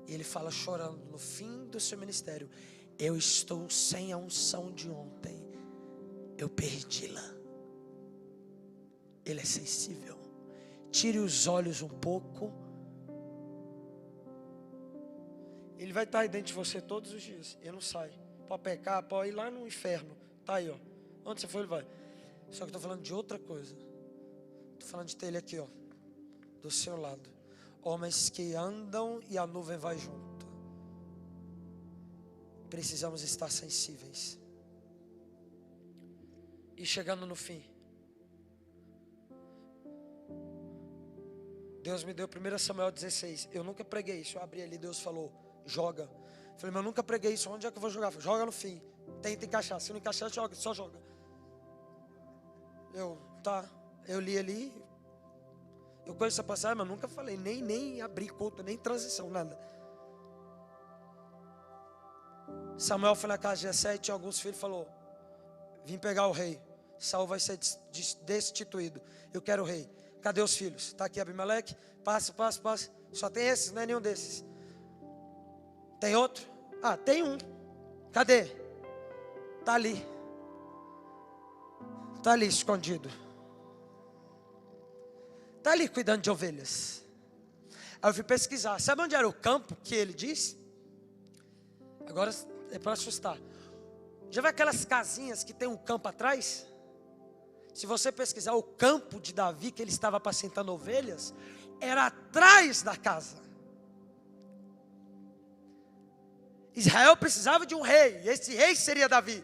E ele fala chorando no fim do seu ministério: eu estou sem a unção de ontem, eu perdi-la. Ele é sensível. Tire os olhos um pouco. Ele vai estar aí dentro de você todos os dias. Ele não sai. Pode pecar, pode ir lá no inferno. Está aí, ó. Onde você for, ele vai. Só que eu estou falando de outra coisa. Estou falando de ter ele aqui, ó, do seu lado. Homens que andam e a nuvem vai junto. Precisamos estar sensíveis. E chegando no fim, Deus me deu 1 Samuel 16. Eu nunca preguei isso. Eu abri ali, Deus falou: joga. Eu falei: mas eu nunca preguei isso. Onde é que eu vou jogar? Falei: joga no fim. Tenta encaixar. Se não encaixar, joga. Só joga. Eu li ali. Eu conheço essa passagem, mas nunca falei. Nem abri culto, nem transição, nada. Samuel foi na casa de Jessé e tinha alguns filhos e falou: vim pegar o rei. Saul vai ser destituído. Eu quero o rei. Cadê os filhos? Está aqui Abimeleque. Passa. Só tem esses, não é nenhum desses. Tem outro? Ah, tem um. Cadê? Está ali. Está ali escondido. Está ali cuidando de ovelhas. Aí eu fui pesquisar. Sabe onde era o campo que ele disse? Agora é para assustar. Já viu aquelas casinhas que tem um campo atrás? Se você pesquisar o campo de Davi, que ele estava apacentando ovelhas, era atrás da casa. Israel precisava de um rei, e esse rei seria Davi.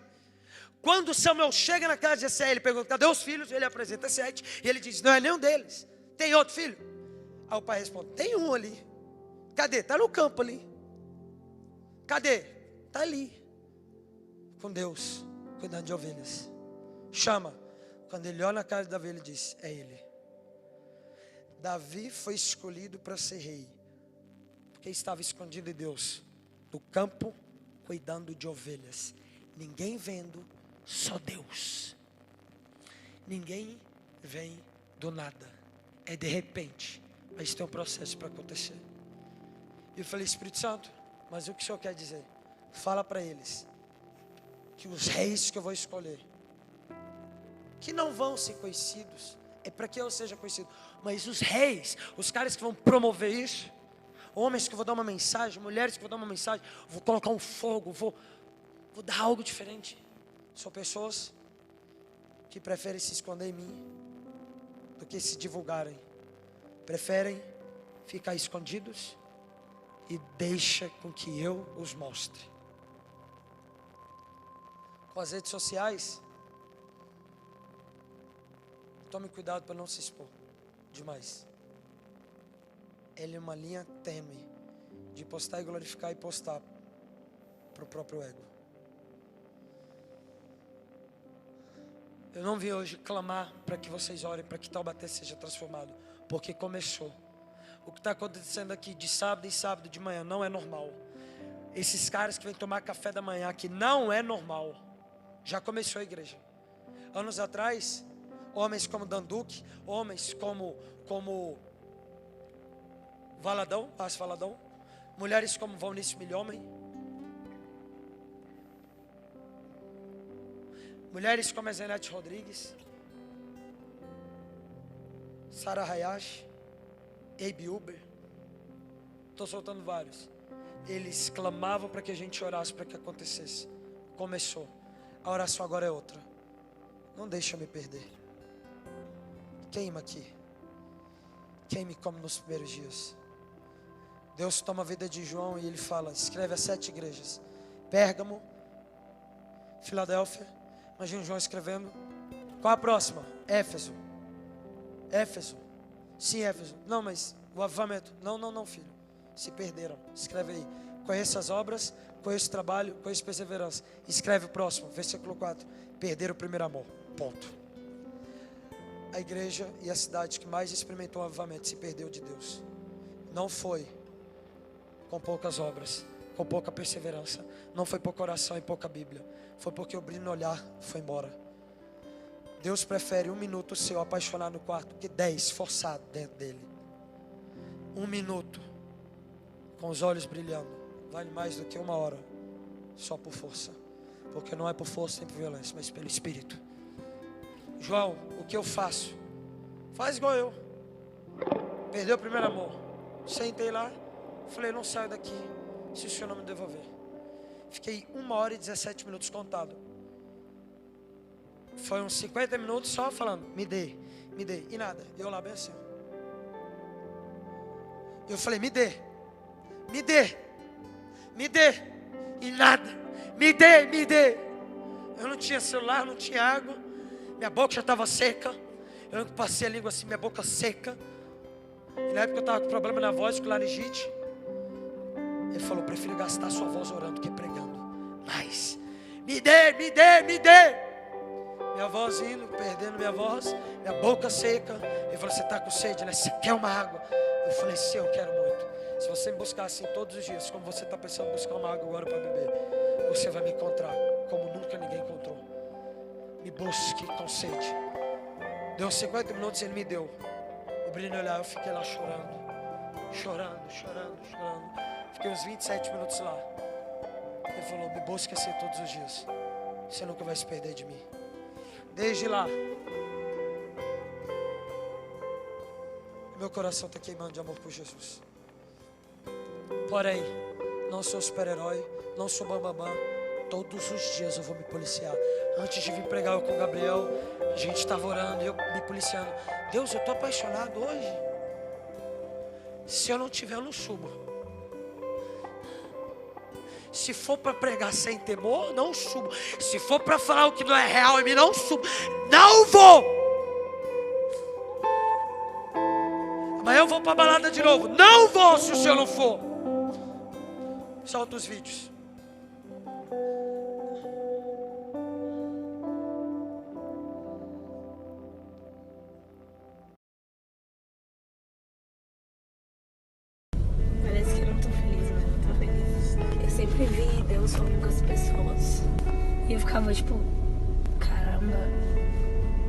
Quando Samuel chega na casa de Jessé, ele pergunta: cadê os filhos? Ele apresenta 7, e ele diz: não é nenhum deles. Tem outro filho? Aí o pai responde: tem um ali. Cadê? Está no campo ali. Cadê? Está ali, com Deus, cuidando de ovelhas. Chama. Quando ele olha na cara de Davi, ele diz: é ele. Davi foi escolhido para ser rei, porque estava escondido em Deus, no campo, cuidando de ovelhas. Ninguém vendo, só Deus. Ninguém vem do nada, é de repente, mas tem um processo para acontecer. E eu falei: Espírito Santo, mas o que o Senhor quer dizer? Fala para eles que os reis que eu vou escolher, que não vão ser conhecidos, é para que eu seja conhecido, mas os reis, os caras que vão promover isso, homens que vão dar uma mensagem, mulheres que vão dar uma mensagem, vou colocar um fogo, vou dar algo diferente. São pessoas que preferem se esconder em mim do que se divulgarem. Preferem ficar escondidos e deixa com que eu os mostre. Com as redes sociais, tome cuidado para não se expor demais. Ele é uma linha tênue de postar e glorificar e postar para o próprio ego. Eu não vim hoje clamar para que vocês orem para que Taubaté seja transformado, porque começou. O que está acontecendo aqui de sábado em sábado de manhã não é normal. Esses caras que vêm tomar café da manhã aqui não é normal. Já começou a igreja. Anos atrás, homens como Danduque, homens como Valadão, mulheres como Valnice Milhomem, mulheres como a Zenete Rodrigues, Sara Hayashi, Abe Uber, estou soltando vários. Eles clamavam para que a gente orasse para que acontecesse. começou. A oração agora é outra. Não deixa eu me perder. Queima aqui. Queime como nos primeiros dias. Deus toma a vida de João e ele fala, escreve as 7 igrejas. Pérgamo, Filadélfia. Imagina João escrevendo. Qual a próxima? Éfeso. Éfeso. Sim, Éfeso. Não, mas o avivamento. Não, filho. Se perderam. Escreve aí. Conheça as obras, conheça o trabalho, conheça a perseverança. Escreve o próximo, versículo 4. Perderam o primeiro amor. Ponto. A igreja e a cidade que mais experimentou o avivamento se perdeu de Deus. Não foi com poucas obras, com pouca perseverança. Não foi pouca oração e pouca Bíblia. Foi porque o brilho no olhar foi embora. Deus prefere 1 minuto seu apaixonar no quarto que 10 forçado dentro dele. 1 minuto com os olhos brilhando vale mais do que 1 hora só por força. Porque não é por força nem por violência, mas pelo Espírito. João, o que eu faço? Faz igual eu. Perdeu o primeiro amor. Sentei lá, falei, não saio daqui se o Senhor não me devolver. Fiquei 1 hora e 17 minutos contado. Foi uns 50 minutos só falando, me dê. E nada, eu lá bem assim. Eu falei, me dê. E nada, me dê. Eu não tinha celular, não tinha água. Minha boca já estava seca. Eu passei a língua assim, minha boca seca. E na época eu estava com problema na voz, com laringite. Ele falou, prefiro gastar sua voz orando que pregando. Mas, me dê. Minha voz indo, perdendo minha voz. Minha boca seca. Ele falou, você está com sede, né? Você quer uma água? Eu falei, sim, eu quero muito. Se você me buscar assim todos os dias, como você está pensando em buscar uma água agora para beber, você vai me encontrar como nunca ninguém encontrou. Me busque com sede. Deu 50 minutos e ele me deu. O brilho no olhar, eu fiquei lá chorando. Fiquei uns 27 minutos lá. Ele falou, me busque assim todos os dias. Você nunca vai se perder de mim. Desde lá, meu coração está queimando de amor por Jesus. Porém, não sou super-herói, não sou bambambam. Todos os dias eu vou me policiar. Antes de vir pregar com o Gabriel, a gente estava orando e eu me policiando. Deus, eu estou apaixonado hoje. Se eu não tiver, eu não subo. Se for para pregar sem temor, não subo. Se for para falar o que não é real em mim, não subo. Não vou. Amanhã eu vou para a balada de novo. Não vou se o senhor não for. Solta os vídeos. Parece que eu não tô feliz, mas eu tô feliz. Eu sempre vi Deus falando com as pessoas. E eu ficava tipo, caramba,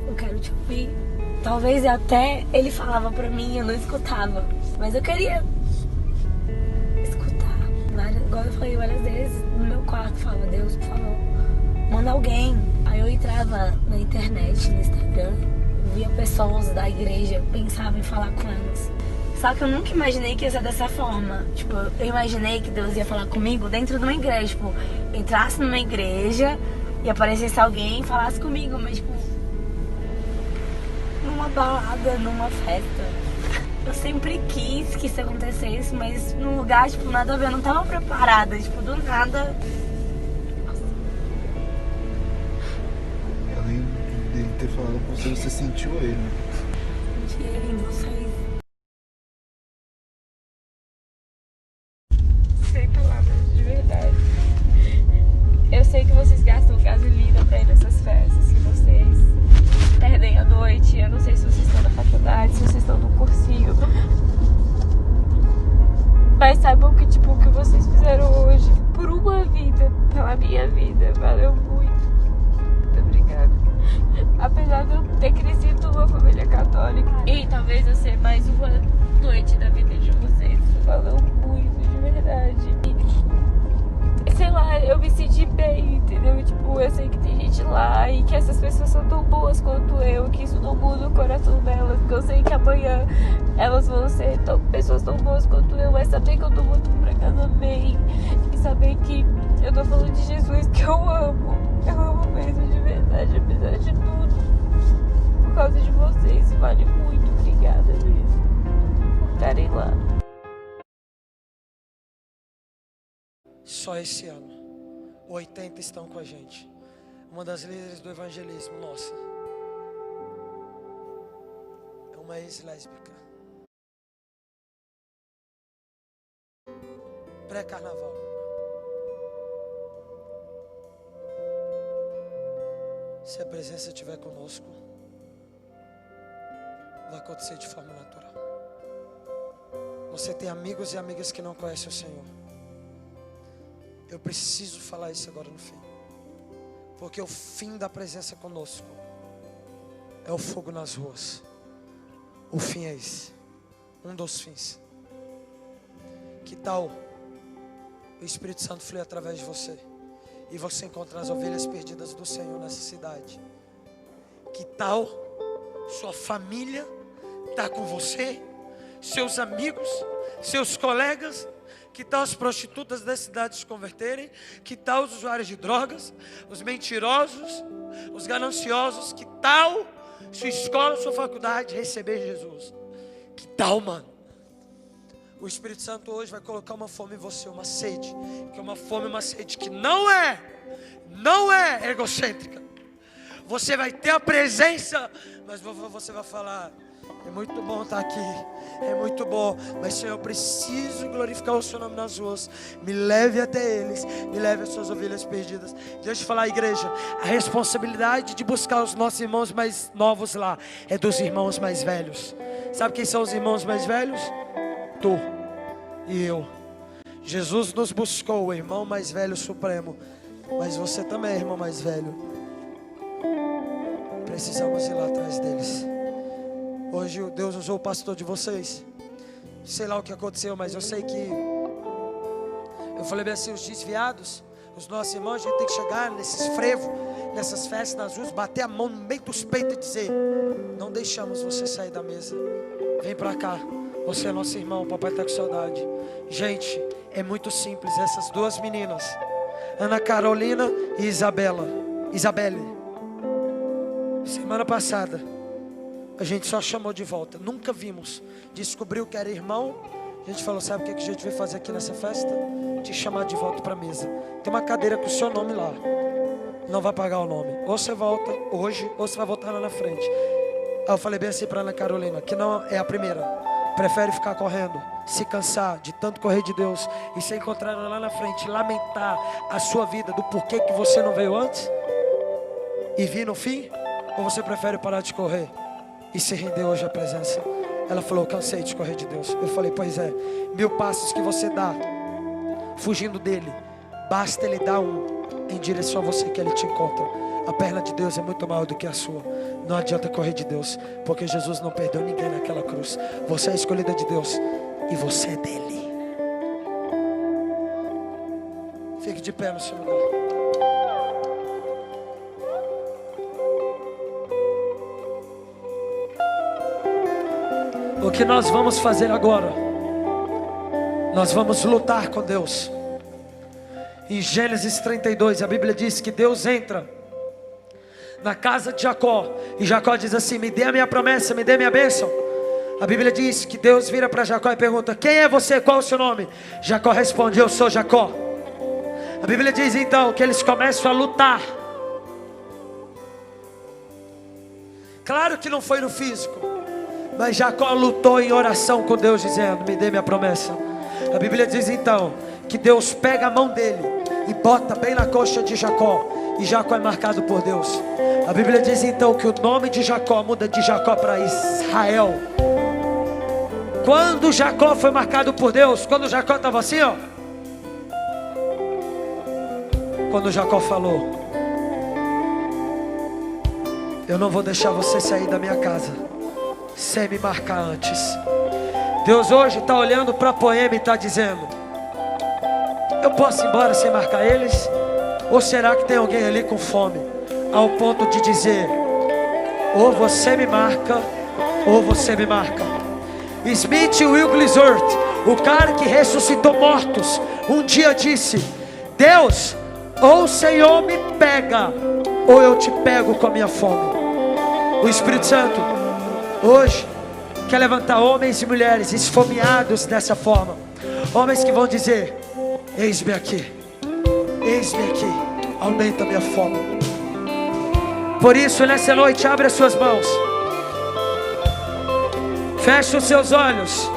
eu quero te ouvir. Talvez até ele falava pra mim e eu não escutava. Mas eu queria escutar. Igual eu falei várias vezes, no meu quarto, falava, Deus, por favor, manda alguém. Aí eu entrava na internet, no Instagram, via pessoas da igreja, pensava em falar com elas. Só que eu nunca imaginei que ia ser dessa forma. Tipo, eu imaginei que Deus ia falar comigo dentro de uma igreja. Tipo, entrasse numa igreja e aparecesse alguém e falasse comigo. Mas, tipo, numa balada, numa festa. Eu sempre quis que isso acontecesse, mas num lugar, tipo, nada a ver. Eu não tava preparada. Tipo, do nada. Além dele ter falado com você, você sentiu ele. Senti ele em vocês. Sem palavras, de verdade. Eu sei que vocês gastam gasolina pra ir nessas festas, que vocês perdem a noite. Eu não sei se vocês estão na faculdade, se vocês estão no cursinho. Mas saibam que, tipo, o que vocês fizeram hoje, por uma vida, pela minha vida, valeu muito. Muito obrigada. Apesar de eu ter crescido numa família católica e talvez eu ser mais uma noite da vida de vocês, isso valeu muito, de verdade. E, sei lá, eu me senti bem, entendeu? Tipo, eu sei que tem gente lá e que essas pessoas são tão boas quanto eu, que isso não muda o coração delas, porque eu sei que amanhã elas vão ser pessoas tão boas quanto eu, mas saber que eu tô voltando pra casa bem, e saber que Eu tô falando de Jesus que eu amo. Eu amo mesmo de verdade, apesar de tudo. Por causa de vocês, vale muito. Obrigada mesmo por estarem lá. Só esse ano, 80 estão com a gente. Uma das líderes do evangelismo, nossa, é uma ex-lésbica. Pré-carnaval. Se a presença estiver conosco, vai acontecer de forma natural. Você tem amigos e amigas que não conhecem o Senhor. Eu preciso falar isso agora no fim, porque o fim da presença conosco é o fogo nas ruas. O fim é esse, um dos fins. Que tal o Espírito Santo fluir através de você e você encontrar as ovelhas perdidas do Senhor nessa cidade? Que tal sua família estar com você, seus amigos, seus colegas? Que tal as prostitutas da cidade se converterem? Que tal os usuários de drogas, os mentirosos, os gananciosos? Que tal sua escola, sua faculdade receber Jesus? Que tal, mano? O Espírito Santo hoje vai colocar uma fome em você, uma sede, que é uma fome, uma sede que não é egocêntrica. Você vai ter a presença, mas você vai falar: é muito bom estar aqui, é muito bom, mas Senhor, eu preciso glorificar o Seu nome nas ruas. Me leve até eles, me leve às suas ovelhas perdidas. Deixa eu te falar, igreja, a responsabilidade de buscar os nossos irmãos mais novos lá é dos irmãos mais velhos. Sabe quem são os irmãos mais velhos? Tu e eu. Jesus nos buscou, o irmão mais velho supremo, mas você também é irmão mais velho. Precisamos ir lá atrás deles. Hoje Deus usou o pastor de vocês. Sei lá o que aconteceu, mas eu sei que eu falei bem assim: os desviados, os nossos irmãos, a gente tem que chegar nesses frevos, nessas festas, nas ruas, bater a mão no meio dos peitos e dizer: não deixamos você sair da mesa. Vem pra cá, você é nosso irmão, o papai está com saudade. Gente, é muito simples. Essas duas meninas, Ana Carolina e Isabelle, semana passada a gente só chamou de volta, nunca vimos. Descobriu que era irmão. A gente falou: sabe o que a gente vai fazer aqui nessa festa? Te chamar de volta para a mesa. Tem uma cadeira com o seu nome lá. Não vai pagar o nome. Ou você volta hoje, ou você vai voltar lá na frente. Aí eu falei bem assim para Ana Carolina, que não é a primeira. Prefere ficar correndo, se cansar de tanto correr de Deus e se encontrar lá na frente, lamentar a sua vida do porquê que você não veio antes e vir no fim? Ou você prefere parar de correr e se render hoje à presença? Ela falou: eu cansei de correr de Deus. Eu falei: pois é, 1000 passos que você dá fugindo dele, basta ele dar um em direção a você que ele te encontra. A perna de Deus é muito maior do que a sua. Não adianta correr de Deus, porque Jesus não perdeu ninguém naquela cruz. Você é escolhida de Deus e você é dele. Fique de pé no seu lugar. O que nós vamos fazer agora? Nós vamos lutar com Deus. Em Gênesis 32, a Bíblia diz que Deus entra na casa de Jacó, e Jacó diz assim: me dê a minha promessa, me dê a minha bênção. A Bíblia diz que Deus vira para Jacó e pergunta: quem é você, qual é o seu nome? Jacó responde: eu sou Jacó. A Bíblia diz então que eles começam a lutar. Claro que não foi no físico, mas Jacó lutou em oração com Deus, dizendo: me dê minha promessa. A Bíblia diz então que Deus pega a mão dele e bota bem na coxa de Jacó, e Jacó é marcado por Deus. A Bíblia diz então que o nome de Jacó muda de Jacó para Israel. Quando Jacó foi marcado por Deus, quando Jacó estava assim, ó, quando Jacó falou: eu não vou deixar você sair da minha casa sem me marcar antes. Deus hoje está olhando para Poema e está dizendo: eu posso ir embora sem marcar eles? Ou será que tem alguém ali com fome, ao ponto de dizer: ou você me marca, ou você me marca? Smith Wigglesworth, o cara que ressuscitou mortos, um dia disse: Deus, ou o Senhor me pega, ou eu te pego com a minha fome. O Espírito Santo hoje quer levantar homens e mulheres esfomeados dessa forma. Homens que vão dizer: eis-me aqui, aumenta a minha fome. Por isso, nessa noite, abre as suas mãos, feche os seus olhos.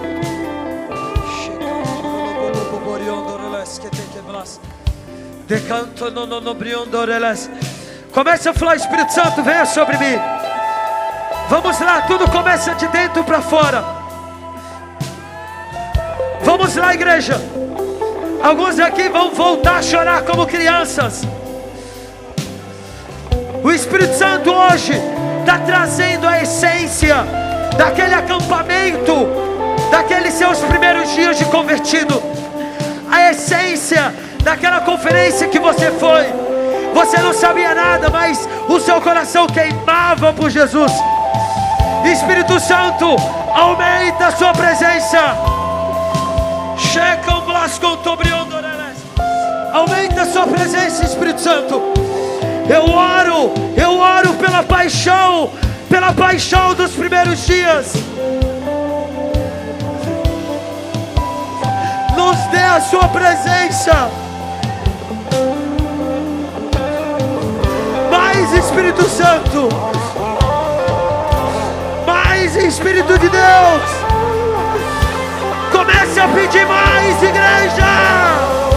Começa a falar: Espírito Santo, venha sobre mim. Vamos lá, tudo começa de dentro para fora. Vamos lá, igreja. Alguns aqui vão voltar a chorar como crianças. O Espírito Santo hoje está trazendo a essência daquele acampamento, daqueles seus primeiros dias de convertido. A essência daquela conferência que você foi. Você não sabia nada, mas o seu coração queimava por Jesus. Espírito Santo, aumenta a sua presença. Aumenta a sua presença, Espírito Santo. Eu oro pela paixão dos primeiros dias. Nos dê a sua presença. Mais Espírito Santo. Mais Espírito de Deus. Comece a pedir mais, igreja.